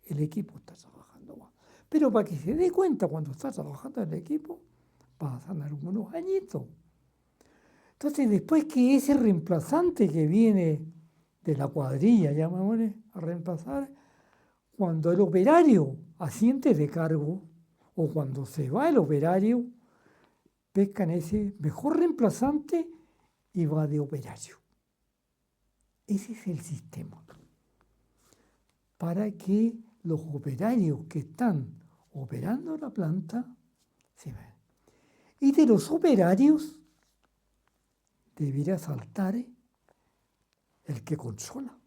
el equipo está trabajando mal. Pero para que se dé cuenta cuando está trabajando el equipo, pasan algunos añitos. Entonces, después que ese reemplazante que viene de la cuadrilla, llamémosle, a reemplazar, cuando el operario asciende de cargo o cuando se va el operario, pescan ese mejor reemplazante y va de operario. Ese es el sistema. Para que los operarios que están operando la planta se vean. Y de los operarios debería saltar el que controla.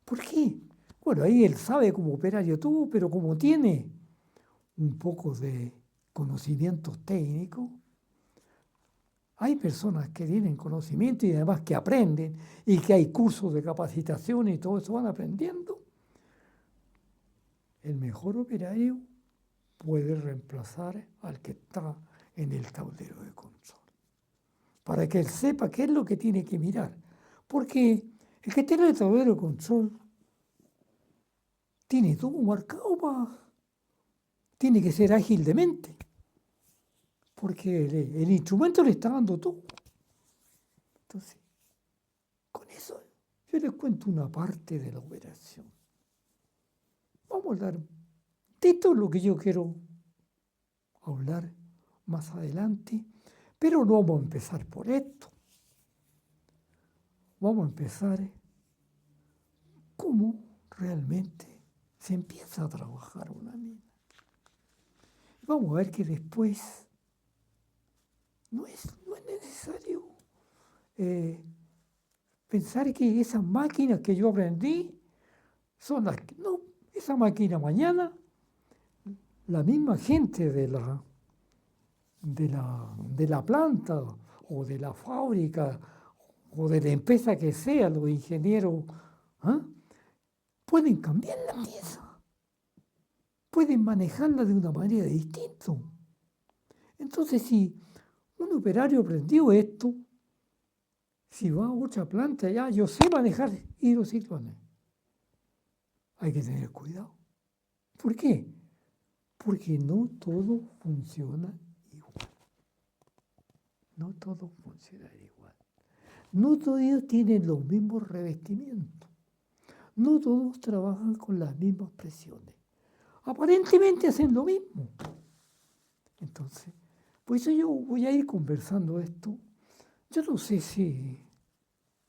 ¿Por qué? Bueno, ahí él sabe como operario todo, pero como tiene un poco de conocimientos técnicos, hay personas que tienen conocimiento y además que aprenden y que hay cursos de capacitación y todo eso van aprendiendo. El mejor operario puede reemplazar al que está en el tablero de control, para que él sepa qué es lo que tiene que mirar. Porque el que tiene el tablero de control tiene todo marcado tiene que ser ágil de mente, porque el instrumento le está dando todo. Entonces, con eso yo les cuento una parte de la operación. Vamos a hablar de esto, es lo que yo quiero hablar más adelante, pero no vamos a empezar por esto. Vamos a empezar cómo realmente se empieza a trabajar una mina. Vamos a ver que después no es necesario pensar que esas máquinas que yo aprendí son las que... No, esa máquina mañana, la misma gente de la planta o de la fábrica o de la empresa que sea, los ingenieros, ¿ah? Pueden cambiar la pieza, pueden manejarla de una manera distinta. Entonces, si un operario aprendió esto, si va a otra planta, ya yo sé manejar hidrociclones. Hay que tener cuidado. ¿Por qué? Porque no todo funciona igual. todos funcionan igual. No todos tienen los mismos revestimientos. No todos trabajan con las mismas presiones. Aparentemente hacen lo mismo. Entonces, por eso yo voy a ir conversando esto. Yo no sé si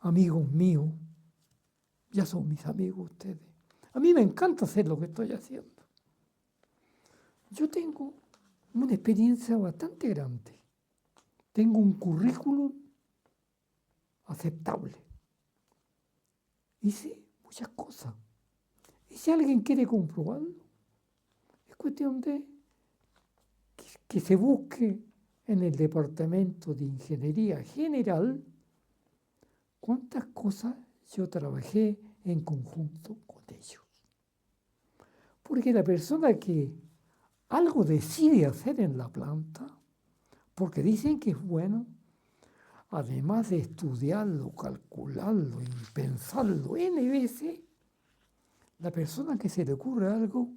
amigos míos, ya son mis amigos ustedes. A mí me encanta hacer lo que estoy haciendo. Yo tengo una experiencia bastante grande. Tengo un currículum aceptable. Hice muchas cosas. Y si alguien quiere comprobarlo, es cuestión de que se busque en el Departamento de Ingeniería General cuántas cosas yo trabajé en conjunto con ellos. Porque la persona que algo decide hacer en la planta, porque dicen que es bueno, además de estudiarlo, calcularlo y pensarlo N veces, la persona que se le ocurre algo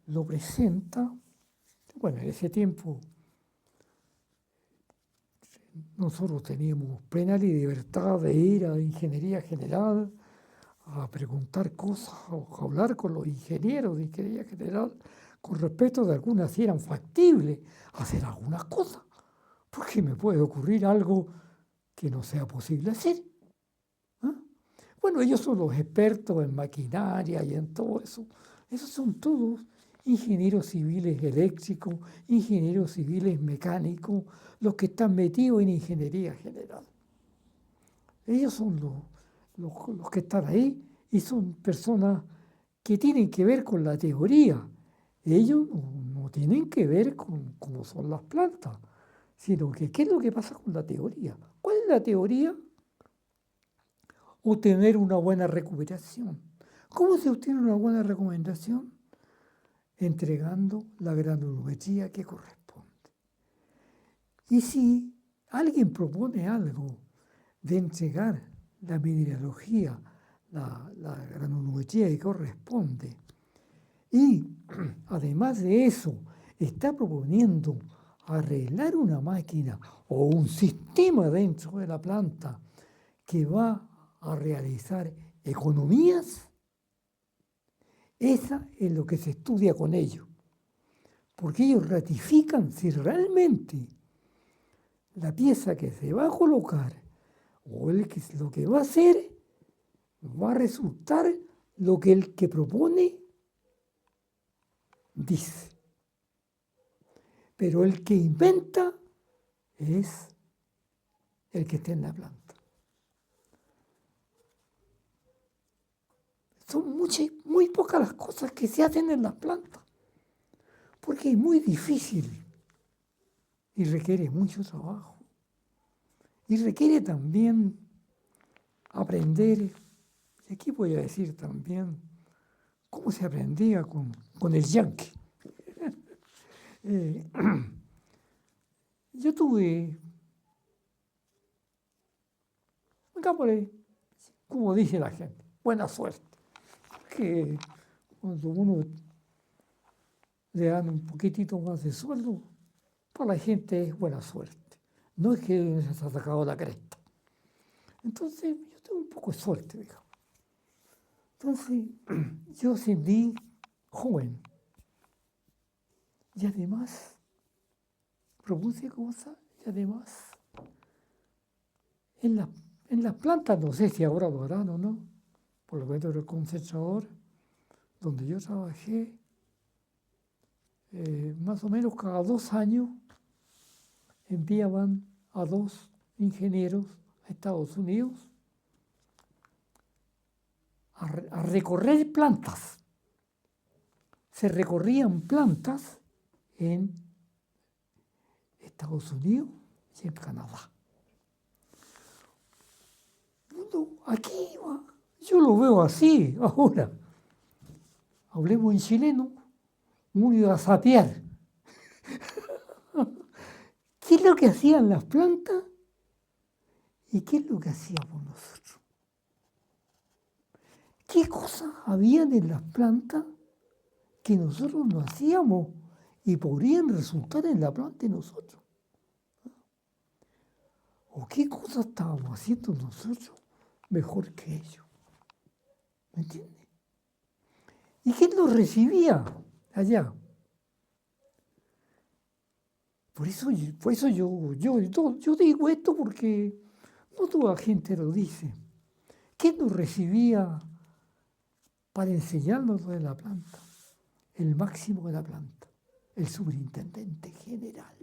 lo presenta. Bueno, en ese tiempo nosotros teníamos plena libertad de ir a Ingeniería General a preguntar cosas o a hablar con los ingenieros de Ingeniería General con respecto de algunas si eran factibles hacer algunas cosas, porque me puede ocurrir algo que no sea posible hacer. ¿Ah? Bueno, ellos son los expertos en maquinaria y en todo eso. Esos son todos ingenieros civiles eléctricos, ingenieros civiles mecánicos, los que están metidos en ingeniería general. Ellos son los que están ahí y son personas que tienen que ver con la teoría. Ellos no tienen que ver con cómo son las plantas, sino que qué es lo que pasa con la teoría. ¿Cuál es la teoría? Obtener una buena recuperación. ¿Cómo se obtiene una buena recomendación? Entregando la granulometría que corresponde. Y si alguien propone algo de entregar la mineralogía, la granulometría que corresponde, y además de eso está proponiendo arreglar una máquina o un sistema dentro de la planta que va a realizar economías, esa es lo que se estudia con ellos, porque ellos ratifican si realmente la pieza que se va a colocar o lo que va a hacer va a resultar lo que el que propone dice. Pero el que inventa es el que está en la planta. Son muy pocas las cosas que se hacen en las plantas, porque es muy difícil y requiere mucho trabajo. Y requiere también aprender, y aquí voy a decir también cómo se aprendía con el yanqui. Yo tuve, digámosle, como dice la gente, buena suerte. Que cuando uno le dan un poquitito más de sueldo, para la gente es buena suerte. No es que se ha sacado la cresta. Entonces, yo tengo un poco de suerte, digamos. Entonces, yo ascendí joven. Y además, propuse cosas y además, en las plantas, no sé si ahora lo harán o no, por lo menos en el concentrador, donde yo trabajé, más o menos cada 2 años enviaban a 2 ingenieros a Estados Unidos a recorrer plantas. Se recorrían plantas en Estados Unidos y en Canadá. Uno aquí va, yo lo veo así ahora. Hablemos en chileno, uno iba a sapear. ¿Qué es lo que hacían las plantas y qué es lo que hacíamos nosotros? ¿Qué cosas habían en las plantas que nosotros no hacíamos y podrían resultar en la planta de nosotros? ¿O qué cosa estábamos haciendo nosotros mejor que ellos? ¿Me entiendes? ¿Y quién nos recibía allá? Por eso yo digo esto porque no toda gente lo dice. ¿Quién nos recibía para enseñarnos de la planta? El máximo de la planta, el superintendente general.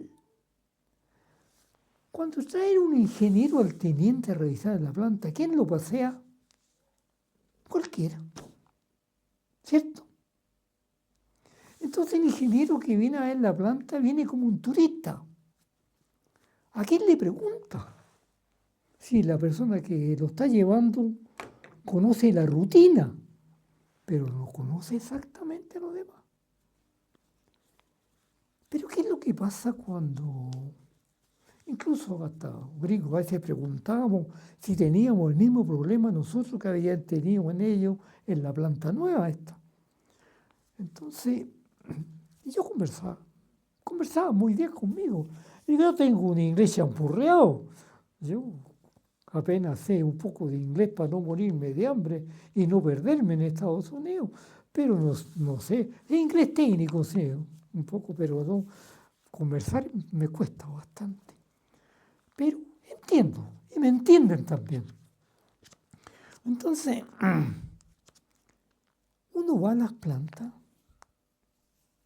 Cuando traen un ingeniero al teniente a revisar la planta, ¿quién lo pasea? Cualquiera, ¿cierto? Entonces el ingeniero que viene a ver la planta viene como un turista. ¿A quién le pregunta? Si la persona que lo está llevando conoce la rutina, pero no conoce exactamente lo demás. Pero ¿qué es lo que pasa cuando, incluso hasta gringos, a veces preguntábamos si teníamos el mismo problema nosotros que habían tenido en ellos en la planta nueva esta? Entonces, yo conversaba muy bien conmigo. Y yo tengo un inglés champurreado. Yo apenas sé un poco de inglés para no morirme de hambre y no perderme en Estados Unidos. Pero no sé, de inglés técnico sé un poco, pero no, conversar me cuesta bastante. Pero entiendo, y me entienden también. Entonces, uno va a las plantas,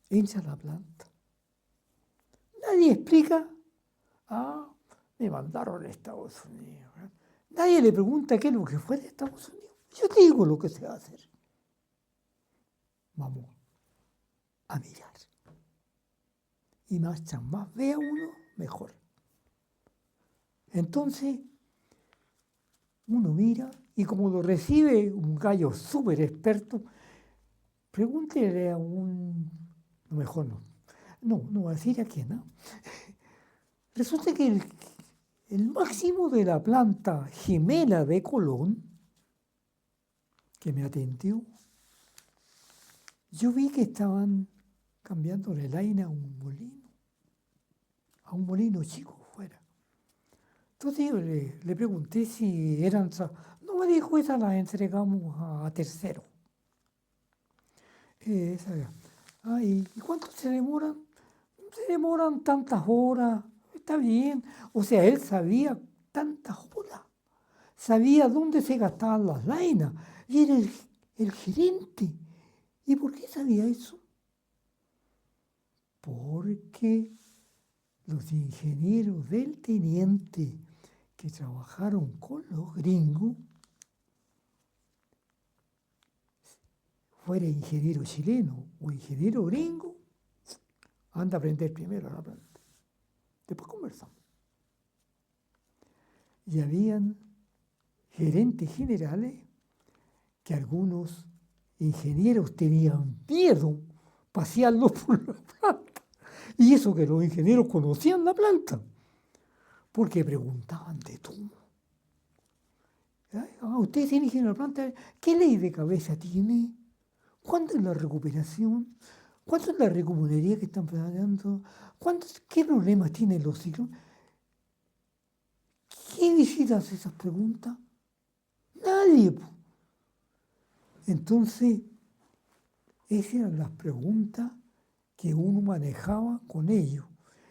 entra a la planta. Nadie explica, me mandaron a Estados Unidos. Nadie le pregunta qué es lo que fue de Estados Unidos. Yo te digo lo que se va a hacer. Vamos a mirar. Y más vea uno, mejor. Entonces, uno mira y como lo recibe un gallo súper experto, pregúntele a mejor no voy a decir a quién, ¿no? Resulta que el máximo de la planta gemela de Colón, que me atendió, yo vi que estaban cambiando el aire a un molino chico fuera. Entonces yo le pregunté si eran... No me dijo, esas las entregamos a tercero. ¿Y cuánto se demoran? Se demoran tantas horas, está bien. O sea, él sabía tantas horas, sabía dónde se gastaban las lainas, y era el gerente. ¿Y por qué sabía eso? Porque los ingenieros del teniente que trabajaron con los gringos, fuera ingeniero chileno o ingeniero gringo, anda a aprender primero a la planta. Después conversamos. Y habían gerentes generales que algunos ingenieros tenían miedo pasearlos por la planta. Y eso que los ingenieros conocían la planta, porque preguntaban de todo. ¿Usted tiene ingeniero de la planta? ¿Qué ley de cabeza tiene? ¿Cuándo es la recuperación? ¿Cuánto es la recuperería que están planteando? ¿Qué problemas tienen los ciclos? ¿Quién visita esas preguntas? Nadie. Entonces, esas eran las preguntas que uno manejaba con ellos.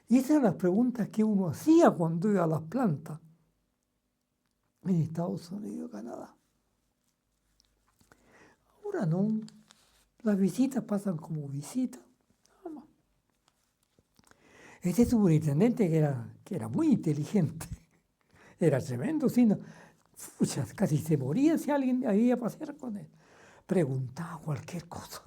Y esas eran las preguntas que uno hacía cuando iba a las plantas en Estados Unidos y Canadá. Ahora no, las visitas pasan como visitas. Este superintendente que era muy inteligente, era tremendo, sino, casi se moría si alguien había a pasear con él. Preguntaba cualquier cosa.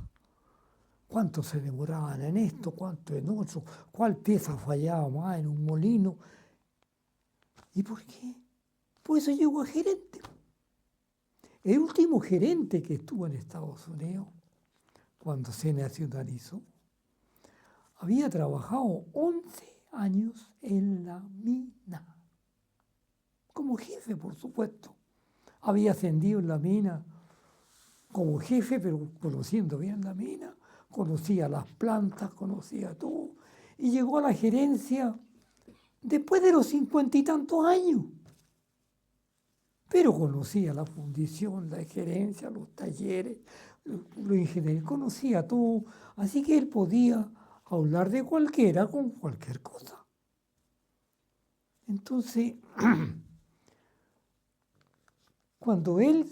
¿Cuánto se demoraban en esto? ¿Cuánto en otro? ¿Cuál pieza fallaba más en un molino? ¿Y por qué? Por eso llegó a gerente. El último gerente que estuvo en Estados Unidos, cuando se nacionalizó, había trabajado 11 años en la mina. Como jefe, por supuesto. Había ascendido en la mina como jefe, pero conociendo bien la mina, conocía las plantas, conocía todo. Y llegó a la gerencia después de los 50 y tantos años. pero conocía la fundición, la gerencia, los talleres, los ingenieros, conocía todo, así que él podía hablar de cualquiera con cualquier cosa. Entonces, cuando él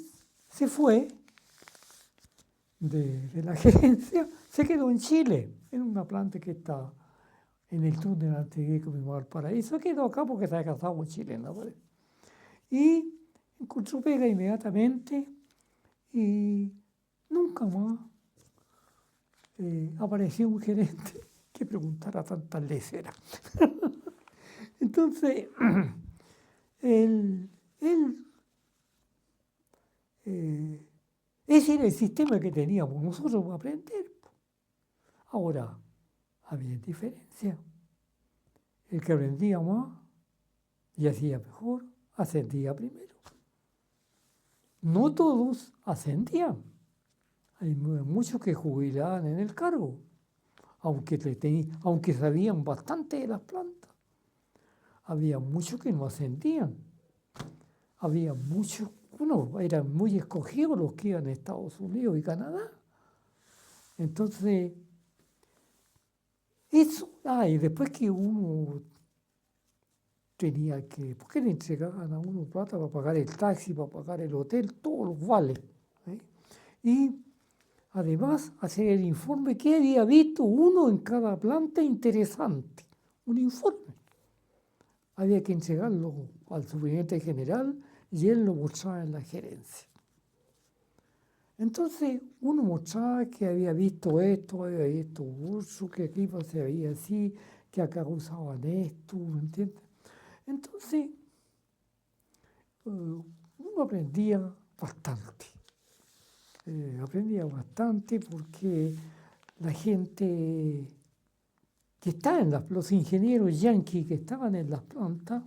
se fue de la gerencia, se quedó en Chile, en una planta que está en el túnel antiguo de Valparaíso. Quedó acá porque se había casado con chilena. ¿Vale? Y encontró pega inmediatamente y nunca más apareció un gerente que preguntara tantas leceras. Entonces, ese era el sistema que teníamos nosotros para aprender. Ahora, había diferencia. El que aprendía más y hacía mejor, ascendía primero. No todos ascendían. Hay muchos que jubilaban en el cargo, aunque sabían bastante de las plantas. Había muchos que no ascendían. Había muchos, eran muy escogidos los que iban a Estados Unidos y Canadá. Entonces, eso, y después que uno tenía que, porque le entregaban a uno plata para pagar el taxi, para pagar el hotel, todos los vales. Y además hacer el informe que había visto uno en cada planta interesante, un informe. Había que entregarlo al subgerente general y él lo mostraba en la gerencia. Entonces uno mostraba que había visto esto, había visto eso, que aquí se veía así, que acá usaban esto, ¿me entiendes? Entonces uno aprendía bastante. Aprendía bastante porque la gente que está los ingenieros yanquis que estaban en las plantas,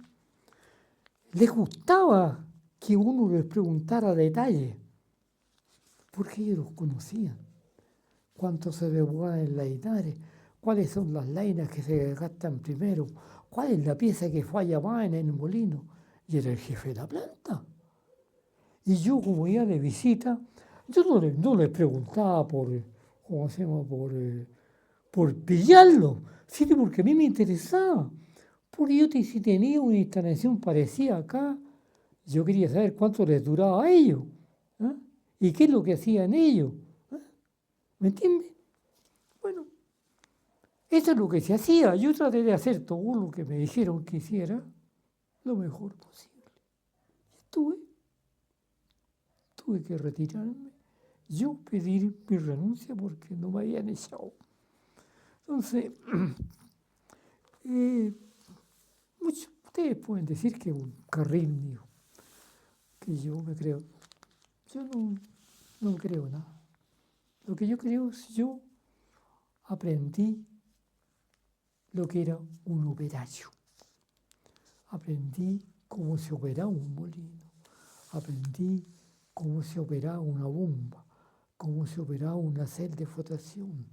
les gustaba que uno les preguntara detalles, porque ellos los conocían. Cuánto se demora en la Linares, cuáles son las lainas que se desgastan primero, cuál es la pieza que falla más en el molino. Y era el jefe de la planta. Y yo, como iba de visita, yo no les preguntaba ¿cómo se llama? Por pillarlo, sino porque a mí me interesaba. Porque yo si tenía una instalación parecida acá, yo quería saber cuánto les duraba a ellos. ¿Eh? ¿Y qué es lo que hacían ellos? ¿Eh? ¿Me entiendes? Bueno, eso es lo que se hacía. Yo traté de hacer todo lo que me dijeron que hiciera lo mejor posible. Tuve que retirarme. Yo pedir mi renuncia porque no me habían echado. Entonces, ustedes pueden decir que es un carril mío, que yo me creo. Yo no creo nada. Lo que yo creo es yo aprendí lo que era un operario. Aprendí cómo se operaba un molino. Aprendí cómo se operaba una bomba, cómo se operaba una celda de flotación,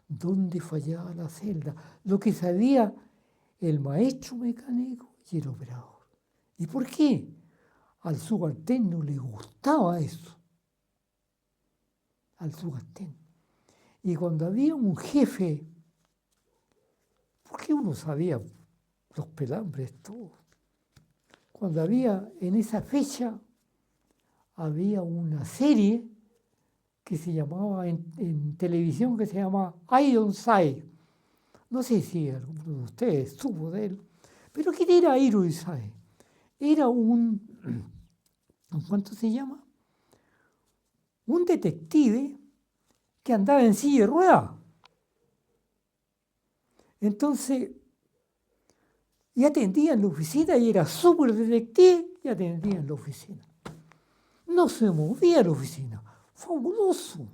dónde fallaba la celda, lo que sabía el maestro mecánico y el operador. ¿Y por qué? Al subalterno le gustaba eso. Al subalterno. Y cuando había un jefe, porque uno sabía los pelambres, todo. Cuando había, en esa fecha, había una serie que se llamaba en televisión, que se llama Ironside. No sé si alguno de ustedes supo de él, pero ¿quién era Ironside? Era ¿cuánto se llama? Un detective que andaba en silla de ruedas. Entonces, y atendía en la oficina y era súper detective y atendía en la oficina. No se movía la oficina. Fabuloso.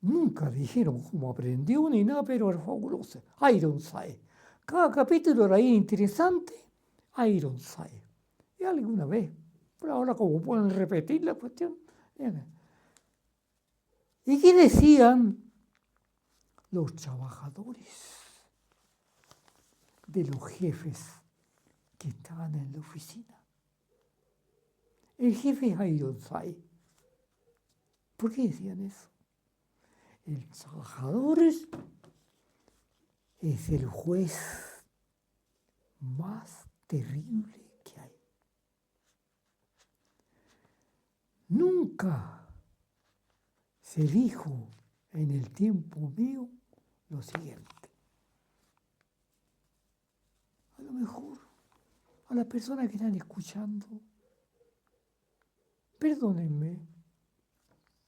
Nunca dijeron cómo aprendió ni nada, pero era fabuloso. Ironside. Cada capítulo era interesante. Ironside. Y alguna vez, pero ahora como pueden repetir la cuestión. ¿Y qué decían los trabajadores de los jefes que estaban en la oficina? El jefe es Ayodhai. ¿Por qué decían eso? El trabajador es el juez más terrible que hay. Nunca se dijo en el tiempo mío lo siguiente. A lo mejor a las personas que están escuchando, perdónenme,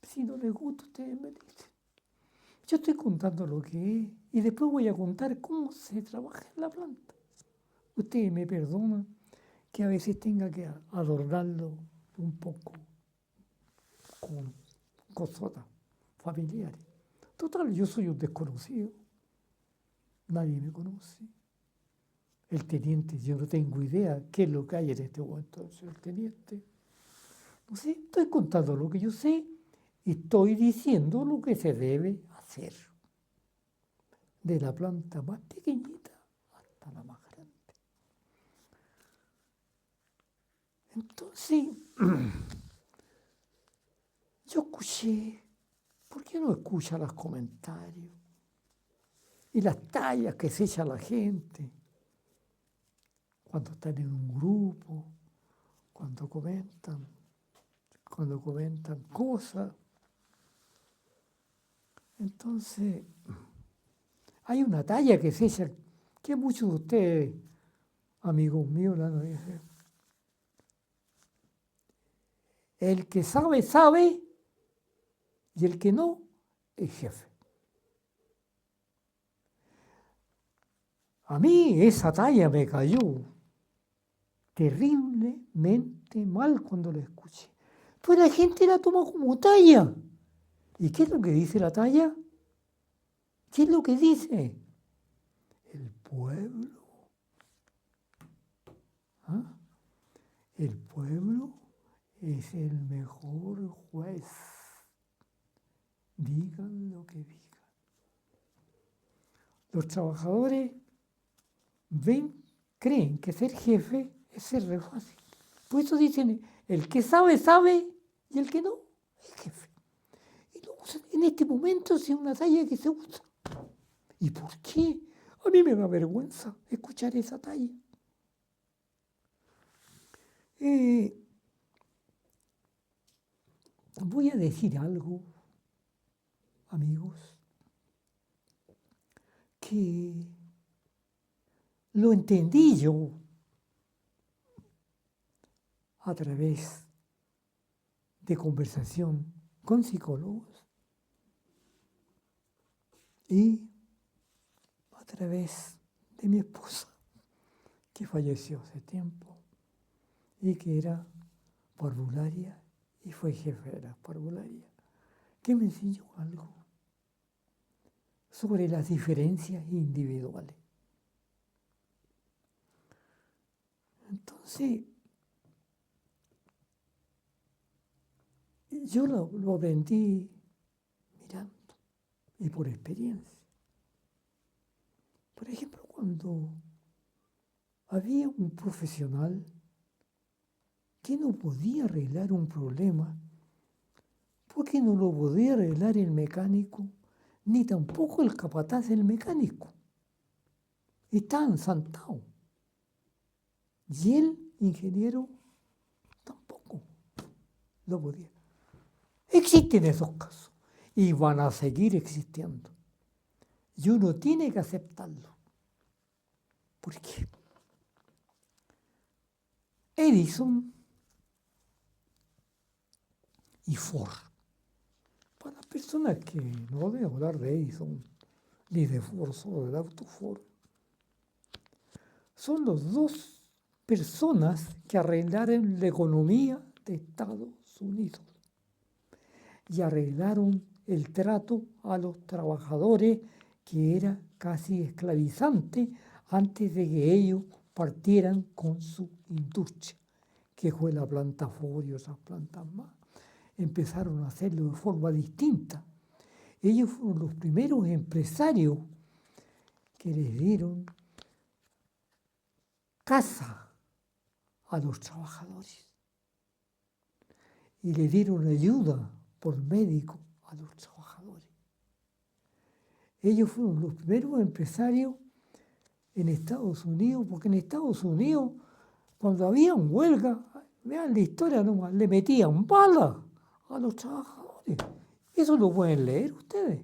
si no les gusta, ustedes me dicen. Yo estoy contando lo que es y después voy a contar cómo se trabaja en la planta. Ustedes me perdonan que a veces tenga que adornarlo un poco con cosas familiares. Total, yo soy un desconocido. Nadie me conoce. El teniente, yo no tengo idea qué es lo que hay en este momento. Soy el teniente. No sé, estoy contando lo que yo sé y estoy diciendo lo que se debe hacer. De la planta más pequeñita hasta la más grande. Entonces, yo escuché, ¿por qué no escucha los comentarios? Y las tallas que se echa la gente cuando están en un grupo, cuando comentan cosas. Entonces, hay una talla que se echa, que muchos de ustedes, amigos míos, la no dicen. El que sabe, sabe, y el que no, es jefe. A mí esa talla me cayó terriblemente mal cuando la escuché. Pues la gente la toma como talla. ¿Y qué es lo que dice la talla? ¿Qué es lo que dice? El pueblo. ¿Ah? El pueblo es el mejor juez. Digan lo que digan. Los trabajadores creen que ser jefe es ser re fácil. Por eso dicen, el que sabe, sabe, y el que no, es jefe. Y lo usan en este momento, es una talla que se usa. ¿Y por qué? A mí me da vergüenza escuchar esa talla. Voy a decir algo, amigos, que lo entendí yo a través de conversación con psicólogos y a través de mi esposa, que falleció hace tiempo y que era parvularia y fue jefe de la parvularia, que me enseñó algo sobre las diferencias individuales. Entonces, yo lo aprendí mirando y por experiencia. Por ejemplo, cuando había un profesional que no podía arreglar un problema, porque no lo podía arreglar el mecánico, ni tampoco el capataz del mecánico. Estaba ensantado. Y el ingeniero tampoco lo podía. Existen esos casos y van a seguir existiendo. Y uno tiene que aceptarlo. ¿Por qué? Edison y Ford. Para las personas que no deben hablar de Edison ni de Ford, solo del auto Ford, son las dos personas que arreglaron la economía de Estados Unidos y arreglaron el trato a los trabajadores, que era casi esclavizante antes de que ellos partieran con su industria, que fue la planta Ford y otras plantas más. Empezaron a hacerlo de forma distinta. Ellos fueron los primeros empresarios que les dieron casa a los trabajadores. y le dieron ayuda por médico a los trabajadores. Ellos fueron los primeros empresarios en Estados Unidos, porque en Estados Unidos, cuando había huelga, vean la historia nomás, le metían balas a los trabajadores. Eso lo pueden leer ustedes.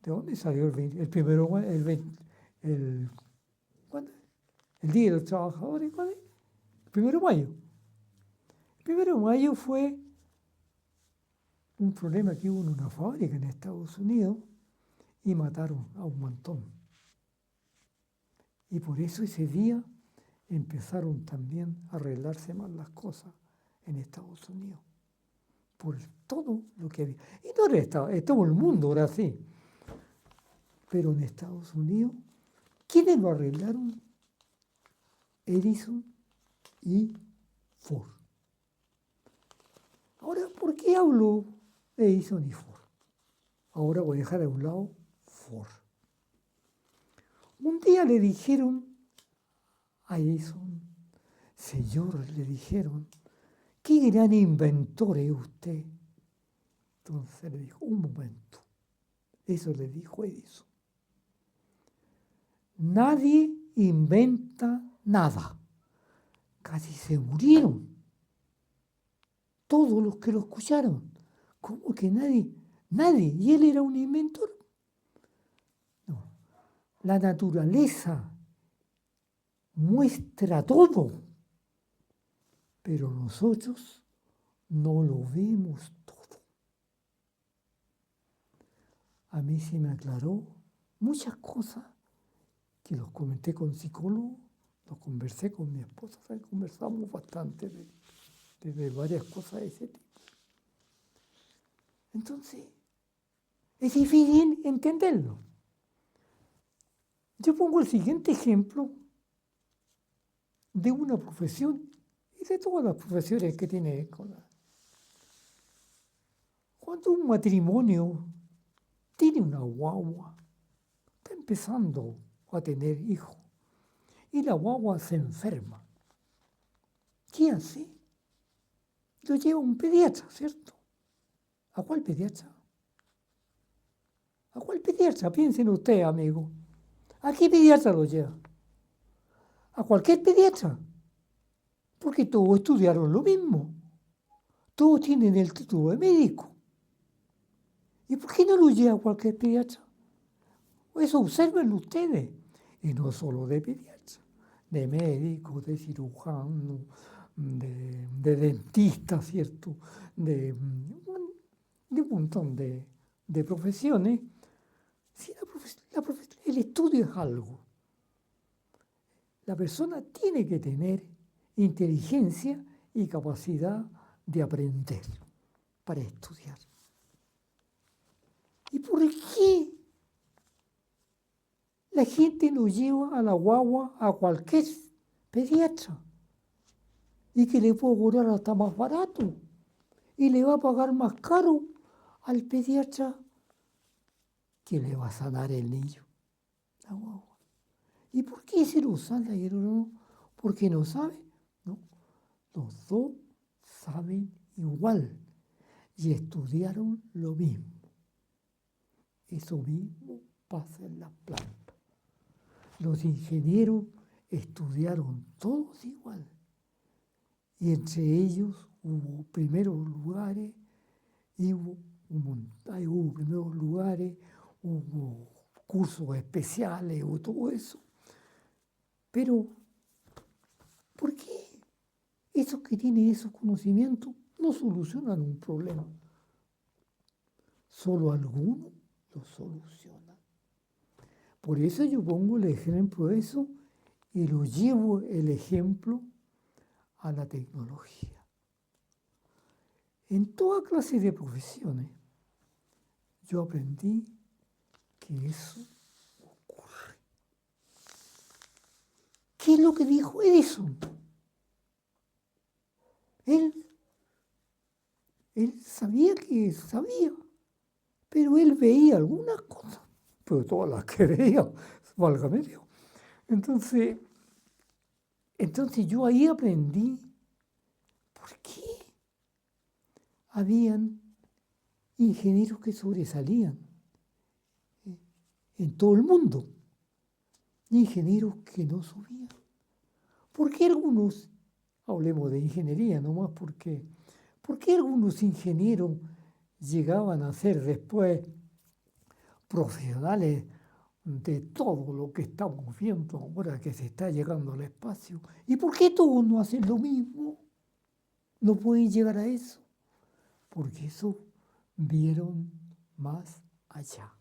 ¿De dónde salió el primero, ¿cuándo? El Día de los Trabajadores? ¿Cuándo? El 1 de mayo. El 1 de mayo fue un problema que hubo en una fábrica en Estados Unidos y mataron a un montón. Y por eso ese día empezaron también a arreglarse más las cosas en Estados Unidos. Por todo lo que había. Y no era todo el mundo era así. Pero en Estados Unidos, ¿quiénes lo arreglaron? Edison y Ford. Ahora, ¿por qué hablo de Edison y Ford? Ahora voy a dejar a un lado Ford. Un día le dijeron a Edison, señor, le dijeron, qué gran inventor es usted. Entonces le dijo, un momento. Eso le dijo Edison. Nadie inventa nada. Casi se murieron todos los que lo escucharon. ¿Cómo que nadie? Nadie. ¿Y él era un inventor? No. La naturaleza muestra todo, pero nosotros no lo vemos todo. A mí se me aclaró muchas cosas que los comenté con psicólogos, los conversé con mi esposa, conversamos bastante de varias cosas de ese tipo. Entonces, es difícil entenderlo. Yo pongo el siguiente ejemplo de una profesión y de todas las profesiones que tiene con la... Cuando un matrimonio tiene una guagua, está empezando a tener hijos, y la guagua se enferma, ¿qué hace? Lo lleva a un pediatra, ¿cierto? ¿A cuál pediatra? ¿A cuál pediatra? Piensen ustedes, amigo. ¿A qué pediatra lo lleva? A cualquier pediatra. Porque todos estudiaron lo mismo. Todos tienen el título de médico. ¿Y por qué no lo lleva a cualquier pediatra? Eso obsérvenlo ustedes. Y no solo de pediatra, de médico, de cirujano, de dentista, ¿cierto? De un montón de profesiones. Si el estudio es algo. La persona tiene que tener inteligencia y capacidad de aprender para estudiar. ¿Y por qué la gente lo lleva a la guagua a cualquier pediatra? Y que le puede cobrar hasta más barato. Y le va a pagar más caro al pediatra que le va a sanar el niño, la guagua. ¿Y por qué se lo sana y el otro no? ¿Porque no sabe? No. Los dos saben igual y estudiaron lo mismo. Eso mismo pasa en las plantas. Los ingenieros estudiaron todos igual. Y entre ellos hubo primeros lugares, hubo cursos especiales, hubo todo eso. Pero, ¿por qué esos que tienen esos conocimientos no solucionan un problema? Solo algunos lo solucionan. Por eso yo pongo el ejemplo de eso y lo llevo el ejemplo a la tecnología. En toda clase de profesiones yo aprendí que eso ocurre. ¿Qué es lo que dijo Edison? Él sabía que sabía, pero él veía algunas cosas, pero todas las que veía, válgame Dios. Entonces yo ahí aprendí, ¿por qué habían ingenieros que sobresalían en todo el mundo, ingenieros que no subían. ¿Por qué algunos, hablemos de ingeniería nomás, por qué algunos ingenieros llegaban a ser después profesionales de todo lo que estamos viendo ahora que se está llegando al espacio? ¿Y por qué todos no hacen lo mismo? No pueden llegar a eso, porque eso vieron más allá.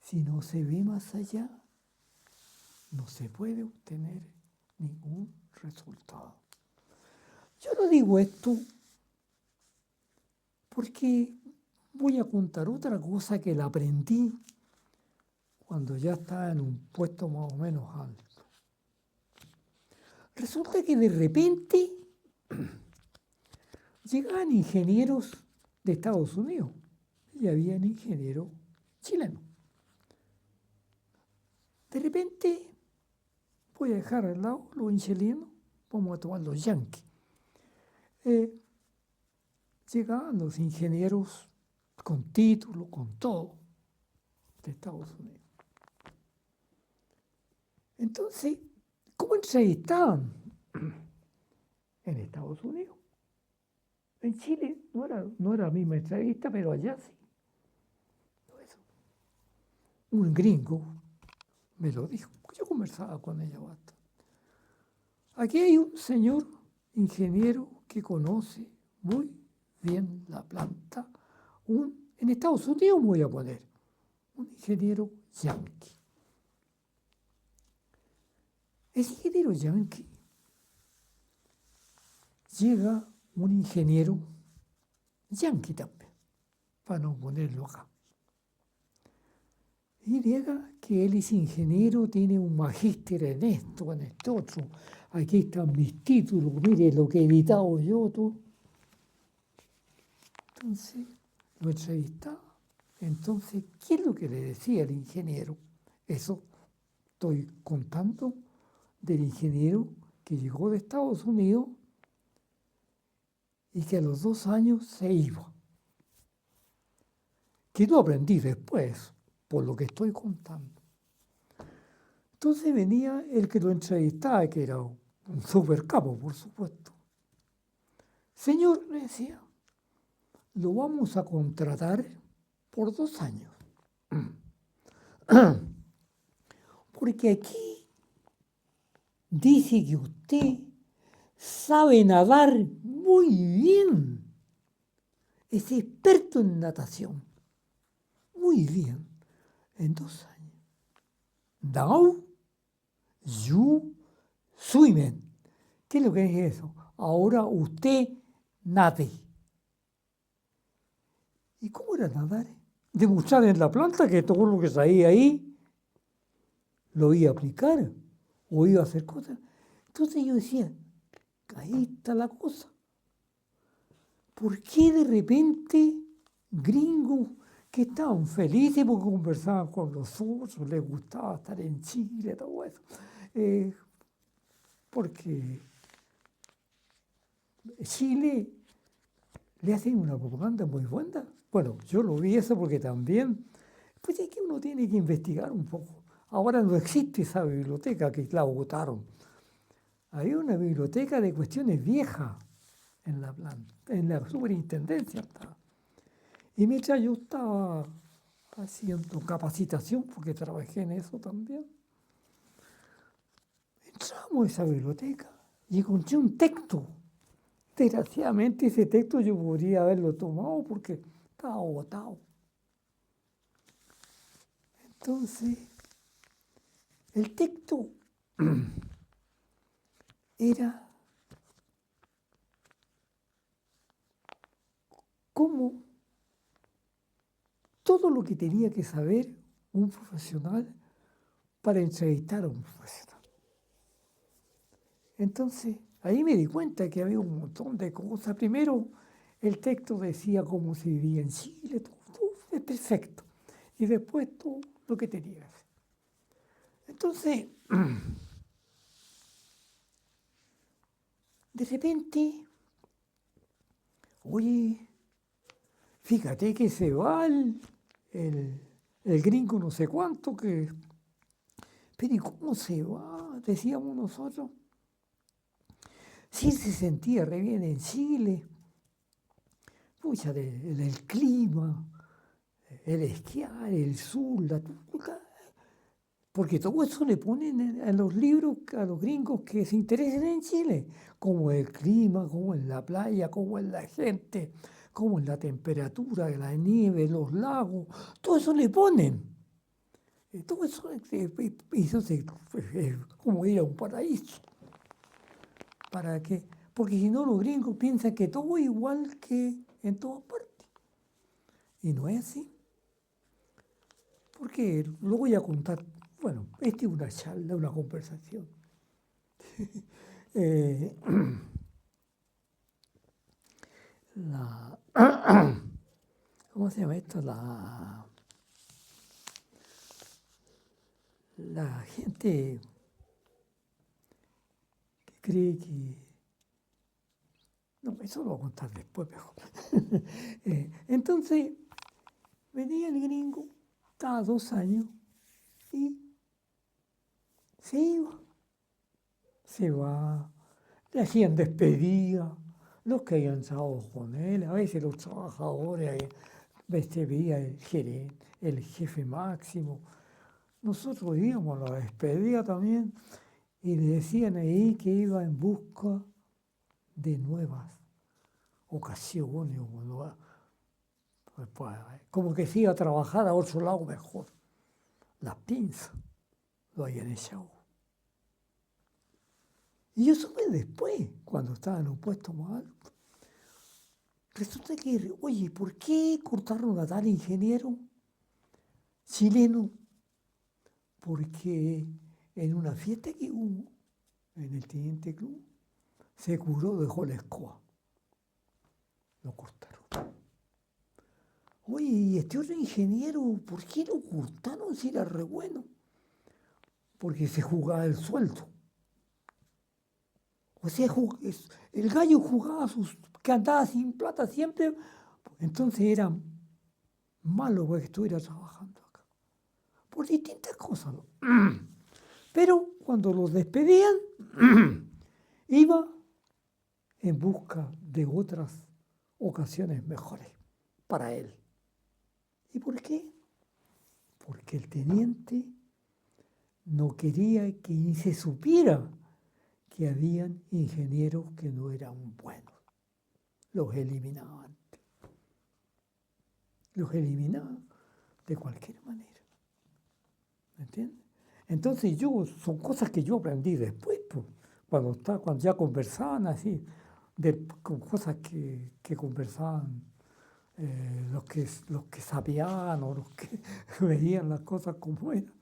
Si no se ve más allá, no se puede obtener ningún resultado. Yo no digo esto porque voy a contar otra cosa que la aprendí cuando ya estaba en un puesto más o menos alto. Resulta que de repente llegaban ingenieros de Estados Unidos y habían ingenieros chilenos. De repente, voy a dejar al lado los chilenos, vamos a tomar los yanquis. Llegaban los ingenieros con título, con todo, de Estados Unidos. Entonces, ¿cómo entrevistaban en Estados Unidos? En Chile no era la misma entrevista, pero allá sí. Un gringo me lo dijo, yo conversaba con ella bastante. Aquí hay un señor ingeniero que conoce muy bien la planta, en Estados Unidos voy a poner, un ingeniero yanqui. Ese ingeniero yanqui llega un ingeniero yanqui también, para no ponerlo acá. Y llega que él es ingeniero, tiene un magíster en esto, en este otro. Aquí están mis títulos, mire lo que he editado yo, todo. Entonces, lo entrevistaba. Entonces, ¿qué es lo que le decía el ingeniero? Eso estoy contando del ingeniero que llegó de Estados Unidos y que a los 2 años se iba. Que no aprendí después, por lo que estoy contando. Entonces venía el que lo entrevistaba, que era un super capo, por supuesto. Señor, le decía, lo vamos a contratar por 2 años. Porque aquí dice que usted sabe nadar muy bien. Es experto en natación. Muy bien. En 2 años. Now you swimming. ¿Qué es lo que es eso? Ahora usted nade. ¿Y cómo era nadar? Demostrar en la planta que todo lo que salía ahí lo iba a aplicar o iba a hacer cosas. Entonces yo decía, ahí está la cosa. ¿Por qué de repente gringos que estaban felices porque conversaban con los otros, les gustaba estar en Chile, todo eso? Porque Chile le hacen una propaganda muy buena. Bueno, yo lo vi eso porque también, pues es que uno tiene que investigar un poco. Ahora no existe esa biblioteca que la botaron. Había una biblioteca de cuestiones viejas en la planta, en la superintendencia estaba. Y mientras yo estaba haciendo capacitación, porque trabajé en eso también, entramos a esa biblioteca y encontré un texto. Desgraciadamente ese texto yo podría haberlo tomado porque estaba botado. Entonces, el texto era como todo lo que tenía que saber un profesional para entrevistar a un profesional. Entonces, ahí me di cuenta que había un montón de cosas. Primero, el texto decía cómo se vivía en Chile, todo es perfecto. Y después todo lo que tenía que hacer. Entonces, de repente, oye, fíjate que se va el gringo no sé cuánto, pero ¿y cómo se va? Decíamos nosotros. Sí, se sentía re bien en Chile, pucha, del clima, el esquiar, el sur, porque todo eso le ponen en los libros a los gringos que se interesen en Chile, como el clima, como en la playa, como en la gente, como en la temperatura, la nieve, los lagos, todo eso le ponen. Todo eso es como ir a un paraíso. ¿Para qué? Porque si no, los gringos piensan que todo es igual que en todas partes. Y no es así. Porque lo voy a contar. Bueno, esta es una charla, una conversación. Eh, ¿Cómo se llama esto? La gente que cree que... No, eso lo voy a contar después mejor. Entonces, venía el gringo, estaba 2 años y se iba. Se va, le hacían despedida, los que habían trabajado con él, a veces los trabajadores, veía el gerente, el jefe máximo. Nosotros íbamos a la despedida también y le decían ahí que iba en busca de nuevas ocasiones, como que se iba a trabajar a otro lado mejor. Las pinzas lo habían echado. Y yo supe después, cuando estaba en un puesto más alto. Resulta que, oye, ¿por qué cortaron a tal ingeniero chileno? Porque en una fiesta que hubo en el Teniente Club, se curó, dejó la escoba. Lo cortaron. Oye, y este otro ingeniero, ¿por qué lo cortaron si era re bueno? Porque se jugaba el sueldo. O sea, el gallo jugaba que andaba sin plata siempre, entonces era malo que estuviera trabajando acá. Por distintas cosas, ¿no? Pero cuando los despedían, iba en busca de otras ocasiones mejores para él. ¿Y por qué? Porque el teniente no quería que ni se supiera que habían ingenieros que no eran buenos. Los eliminaban. Los eliminaban de cualquier manera. ¿Me entiendes? Entonces son cosas que yo aprendí después, pues, cuando ya conversaban así, con cosas que conversaban los que sabían o los que veían las cosas como eran.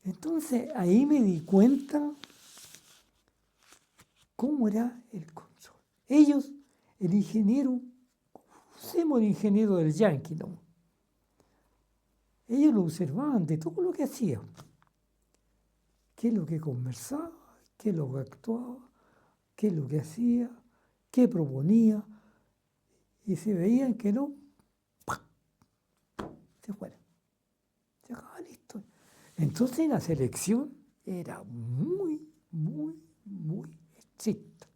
Entonces ahí me di cuenta cómo era el control. Ellos, el ingeniero, usemos el ingeniero del Yankee, ¿no? Ellos lo observaban de todo lo que hacía. Qué es lo que conversaba, qué es lo que actuaba, qué es lo que hacía, qué proponía. Y se veían que no, ¡pam!, se fuera. Se acababa listo. Entonces la selección era muy, muy, muy estricta.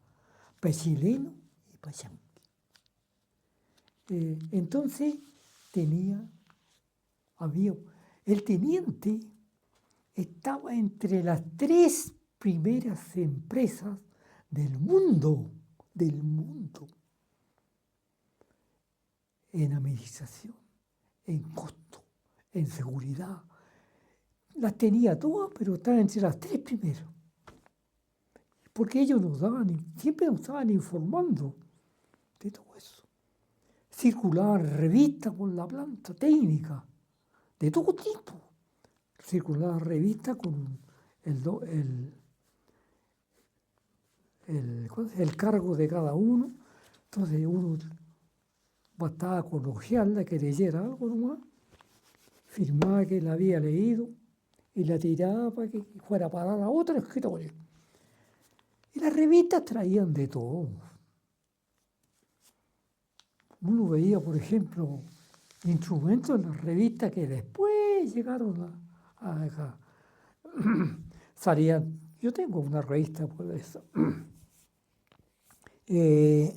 Para chileno y para yanqui. Entonces el teniente estaba entre las 3 primeras empresas del mundo, en administración, en costo, en seguridad. Las tenía todas, pero estaba entre las 3 primeras. Porque ellos siempre nos estaban informando de todo eso. Circulaban revistas con la planta técnica, de todo tipo. Circulaban revistas con el cargo de cada uno. Entonces uno bastaba con ojearla, que leyera algo nomás, firmaba que la había leído y la tiraba para que fuera a parar a otro escritorio. Y las revistas traían de todo. uno veía, por ejemplo, instrumentos en las revistas que después llegaron a acá. Salían, yo tengo una revista por eso, de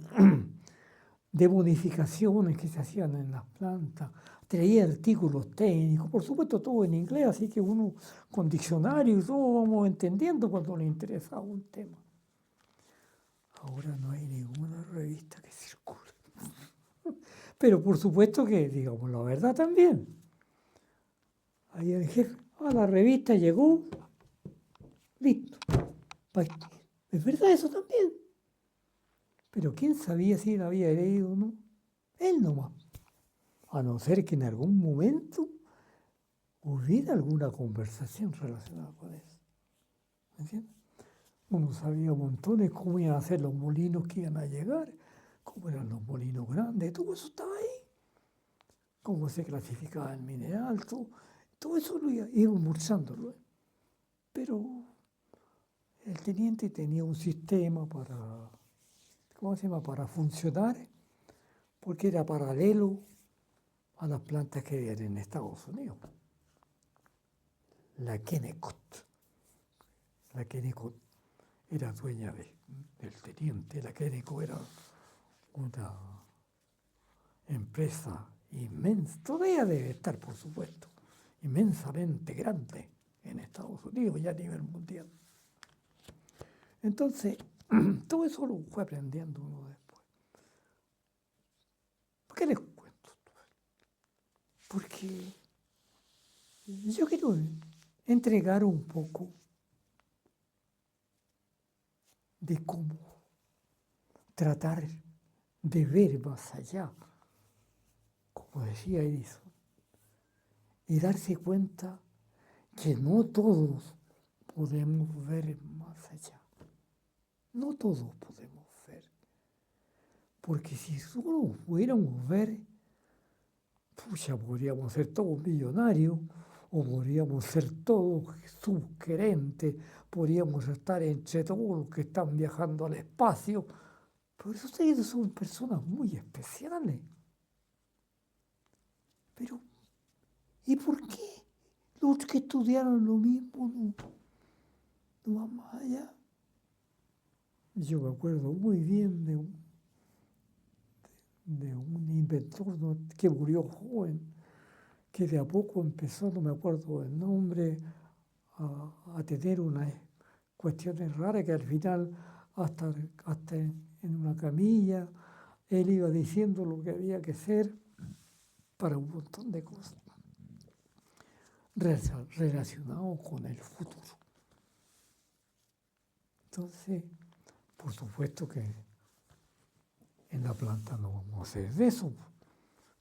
bonificaciones que se hacían en las plantas, traía artículos técnicos, por supuesto todo en inglés, así que uno con diccionario y todo vamos entendiendo cuando le interesaba un tema. Ahora no hay ninguna revista que circule. Pero por supuesto que, digamos la verdad también. Ahí el jefe, la revista llegó, listo. Es verdad eso también. Pero ¿quién sabía si él había leído o no? Él nomás. A no ser que en algún momento hubiera alguna conversación relacionada con eso. ¿Me entiendes? Uno sabía montones cómo iban a ser los molinos que iban a llegar, cómo eran los molinos grandes, todo eso estaba ahí. Cómo se clasificaba el mineral, todo eso lo iba almorzándolo. Pero el teniente tenía un sistema para, ¿cómo se llama?, para funcionar, porque era paralelo a las plantas que había en Estados Unidos. La Kennecott. La Kennecott era dueña del teniente. La Kennecott era una empresa inmensa, todavía debe estar, por supuesto, inmensamente grande en Estados Unidos y a nivel mundial. Entonces, todo eso lo fue aprendiendo uno después. ¿Por qué les cuento esto? Porque yo quiero entregar un poco de cómo tratar de ver más allá, como decía Edison, y darse cuenta que no todos podemos ver más allá. No todos podemos ver. Porque si solo pudiéramos ver, pucha, podríamos ser todos millonarios, o podríamos ser todos subgerentes, podríamos estar entre todos los que están viajando al espacio. Pero ustedes son personas muy especiales. Pero, ¿y por qué los que estudiaron lo mismo no van más allá? Yo me acuerdo muy bien de un inventor que murió joven, que de a poco empezó, no me acuerdo el nombre, a tener unas cuestiones raras que al final, hasta en una camilla, él iba diciendo lo que había que hacer para un montón de cosas relacionadas con el futuro. Entonces, por supuesto que en la planta no vamos a hacer de eso,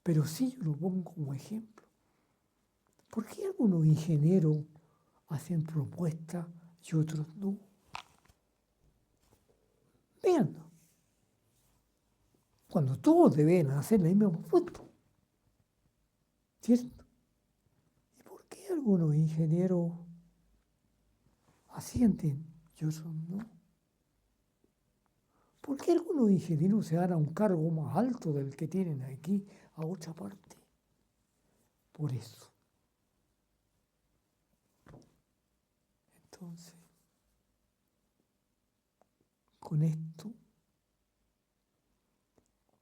pero sí yo lo pongo como ejemplo. ¿Por qué algunos ingenieros hacen propuestas y otros no? Vean, cuando todos deben hacer la misma propuesta, ¿cierto? ¿Y por qué algunos ingenieros asienten y otros no? ¿Por qué algunos ingenieros se dan a un cargo más alto del que tienen aquí a otra parte? Por eso. Entonces, con esto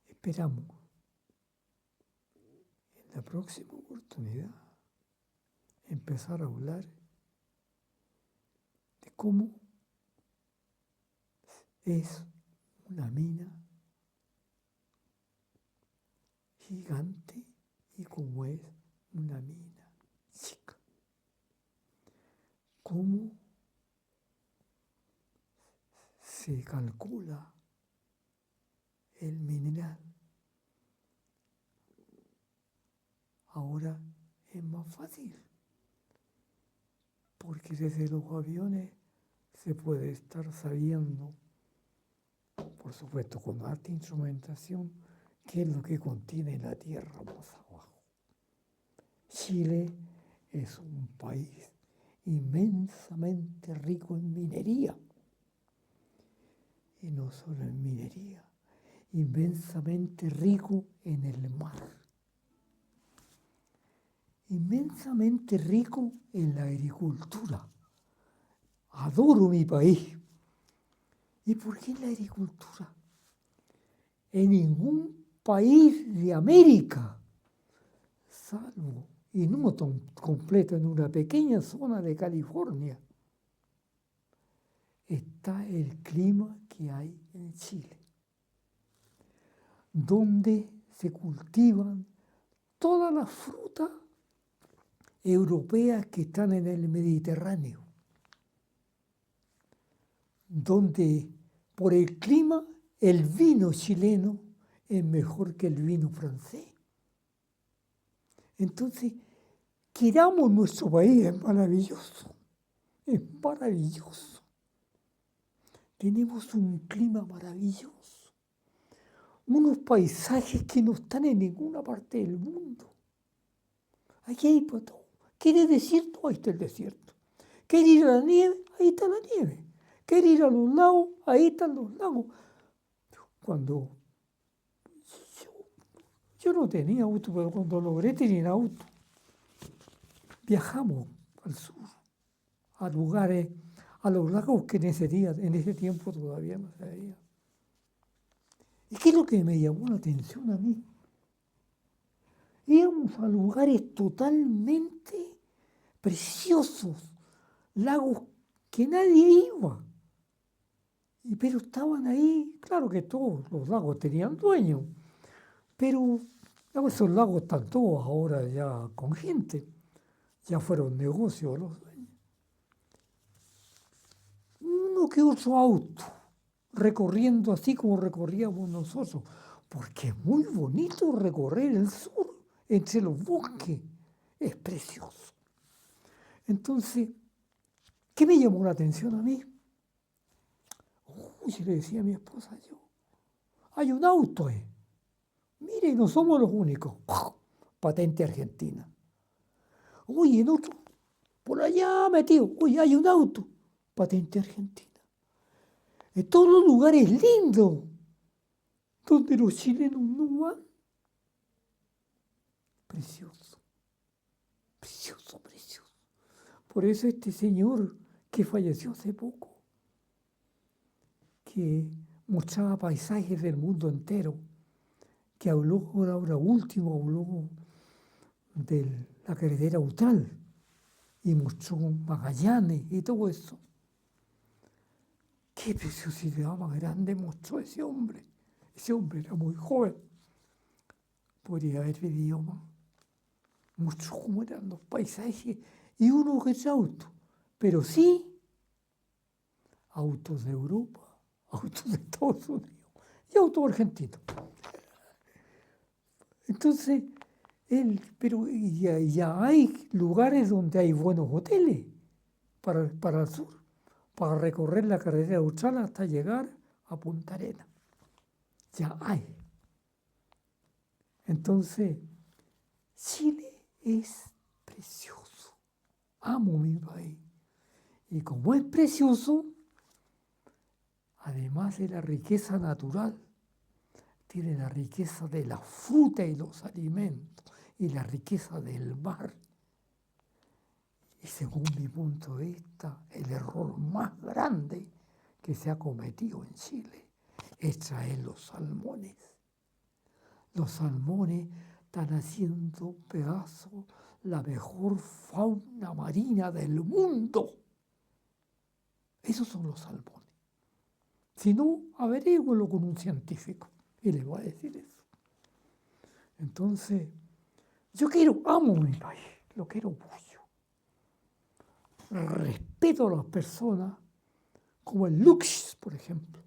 esperamos en la próxima oportunidad empezar a hablar de cómo es una mina gigante y cómo es una mina chica. Cómo se calcula el mineral. Ahora es más fácil, porque desde los aviones se puede estar sabiendo, por supuesto con alta instrumentación, qué es lo que contiene la tierra más abajo. Chile es un país inmensamente rico en minería, y no solo en minería, inmensamente rico en el mar, inmensamente rico en la agricultura. Adoro mi país. ¿Y por qué la agricultura? En ningún país de América, salvo, y no tan completo, en una pequeña zona de California, está el clima que hay en Chile, donde se cultivan todas las frutas europeas que están en el Mediterráneo, donde por el clima el vino chileno es mejor que el vino francés. Entonces, queramos nuestro país, es maravilloso, es maravilloso. Tenemos un clima maravilloso, unos paisajes que no están en ninguna parte del mundo. Aquí hay para todo. ¿Quiere desierto? Ahí está el desierto. ¿Quiere ir a la nieve? Ahí está la nieve. ¿Quiere ir a los lagos? Ahí están los lagos. Cuando yo no tenía auto, pero cuando logré tener auto, viajamos al sur, a lugares, a los lagos que en ese tiempo todavía no se veía. ¿Y qué es lo que me llamó la atención a mí? Íbamos a lugares totalmente preciosos, lagos que nadie iba. Pero estaban ahí, claro que todos los lagos tenían dueños, pero esos lagos están todos ahora ya con gente, ya fueron negocios los dueños. Uno que otro auto, recorriendo así como recorríamos nosotros, porque es muy bonito recorrer el sur, entre los bosques, es precioso. Entonces, ¿qué me llamó la atención a mí? Uy, le decía a mi esposa yo, hay un auto, mire, no somos los únicos. Patente argentina. Uy, en otro, por allá metido, uy, hay un auto. Patente argentina. En todos los lugares lindos, donde los chilenos no van. Precioso, precioso, precioso. Por eso este señor que falleció hace poco, que mostraba paisajes del mundo entero, que habló ahora último, habló de la carretera austral y mostró Magallanes y todo eso. Qué preciosidad más grande mostró ese hombre. Ese hombre era muy joven. Podría haber vivido más. Mostró cómo eran los paisajes y uno que es auto. Pero sí, autos de Europa, autos de Estados Unidos y autos argentinos. Entonces, pero ya hay lugares donde hay buenos hoteles para el sur, para recorrer la carretera austral hasta llegar a Punta Arenas. Ya hay. Entonces, Chile es precioso. Amo mi país. Y como es precioso, además de la riqueza natural, tiene la riqueza de la fruta y los alimentos y la riqueza del mar. Y según mi punto de vista, el error más grande que se ha cometido en Chile es traer los salmones. Los salmones están haciendo pedazos la mejor fauna marina del mundo. Esos son los salmones. Si no, averígüelo con un científico y le va a decir eso. Entonces, yo amo mi país, lo quiero mucho. Respeto a las personas, como el Luxis, por ejemplo.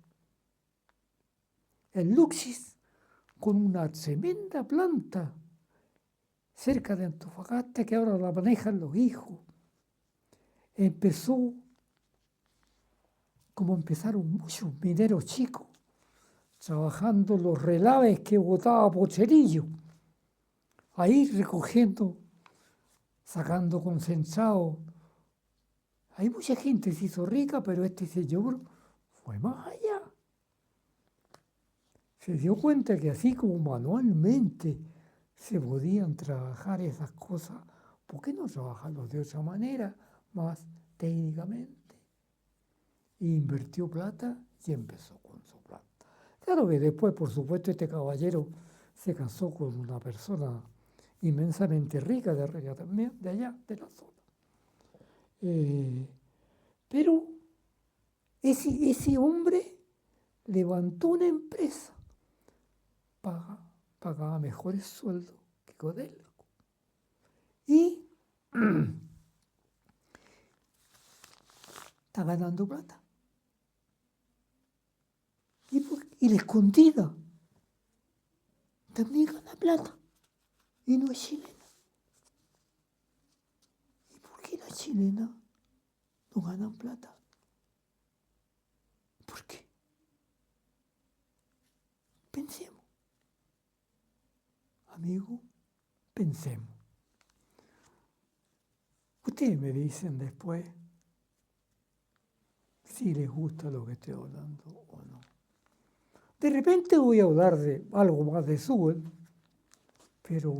El Luxis, con una tremenda planta cerca de Antofagasta, que ahora la manejan los hijos, empezó como empezaron muchos mineros chicos, trabajando los relaves que botaba Pocherillo, ahí recogiendo, sacando concentrado. Hay mucha gente que se hizo rica, pero este señor fue más allá. se dio cuenta que así como manualmente se podían trabajar esas cosas, ¿por qué no trabajarlos de otra manera, más técnicamente? Y invirtió plata y empezó con su plata. Claro que después, por supuesto, este caballero se casó con una persona inmensamente rica de allá también, de allá, de la zona. Pero ese hombre levantó una empresa, pagaba mejores sueldos que Codelco. Y está ganando plata. Y la escondida también gana plata. Y no es chilena. ¿Y por qué las chilenas no ganan plata? ¿Por qué? Pensemos. Amigo, pensemos. Ustedes me dicen después si les gusta lo que estoy hablando o no. De repente voy a hablar de algo más de Sewell, pero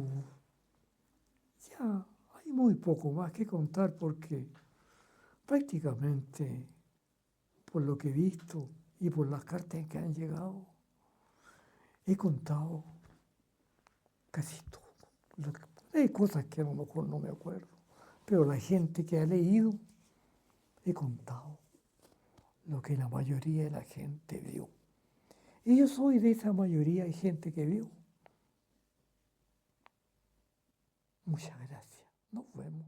ya hay muy poco más que contar porque prácticamente, por lo que he visto y por las cartas que han llegado, he contado casi todo. Hay cosas que a lo mejor no me acuerdo, pero la gente que ha leído, he contado lo que la mayoría de la gente vio. Y yo soy de esa mayoría de gente que vio. Muchas gracias. Nos vemos.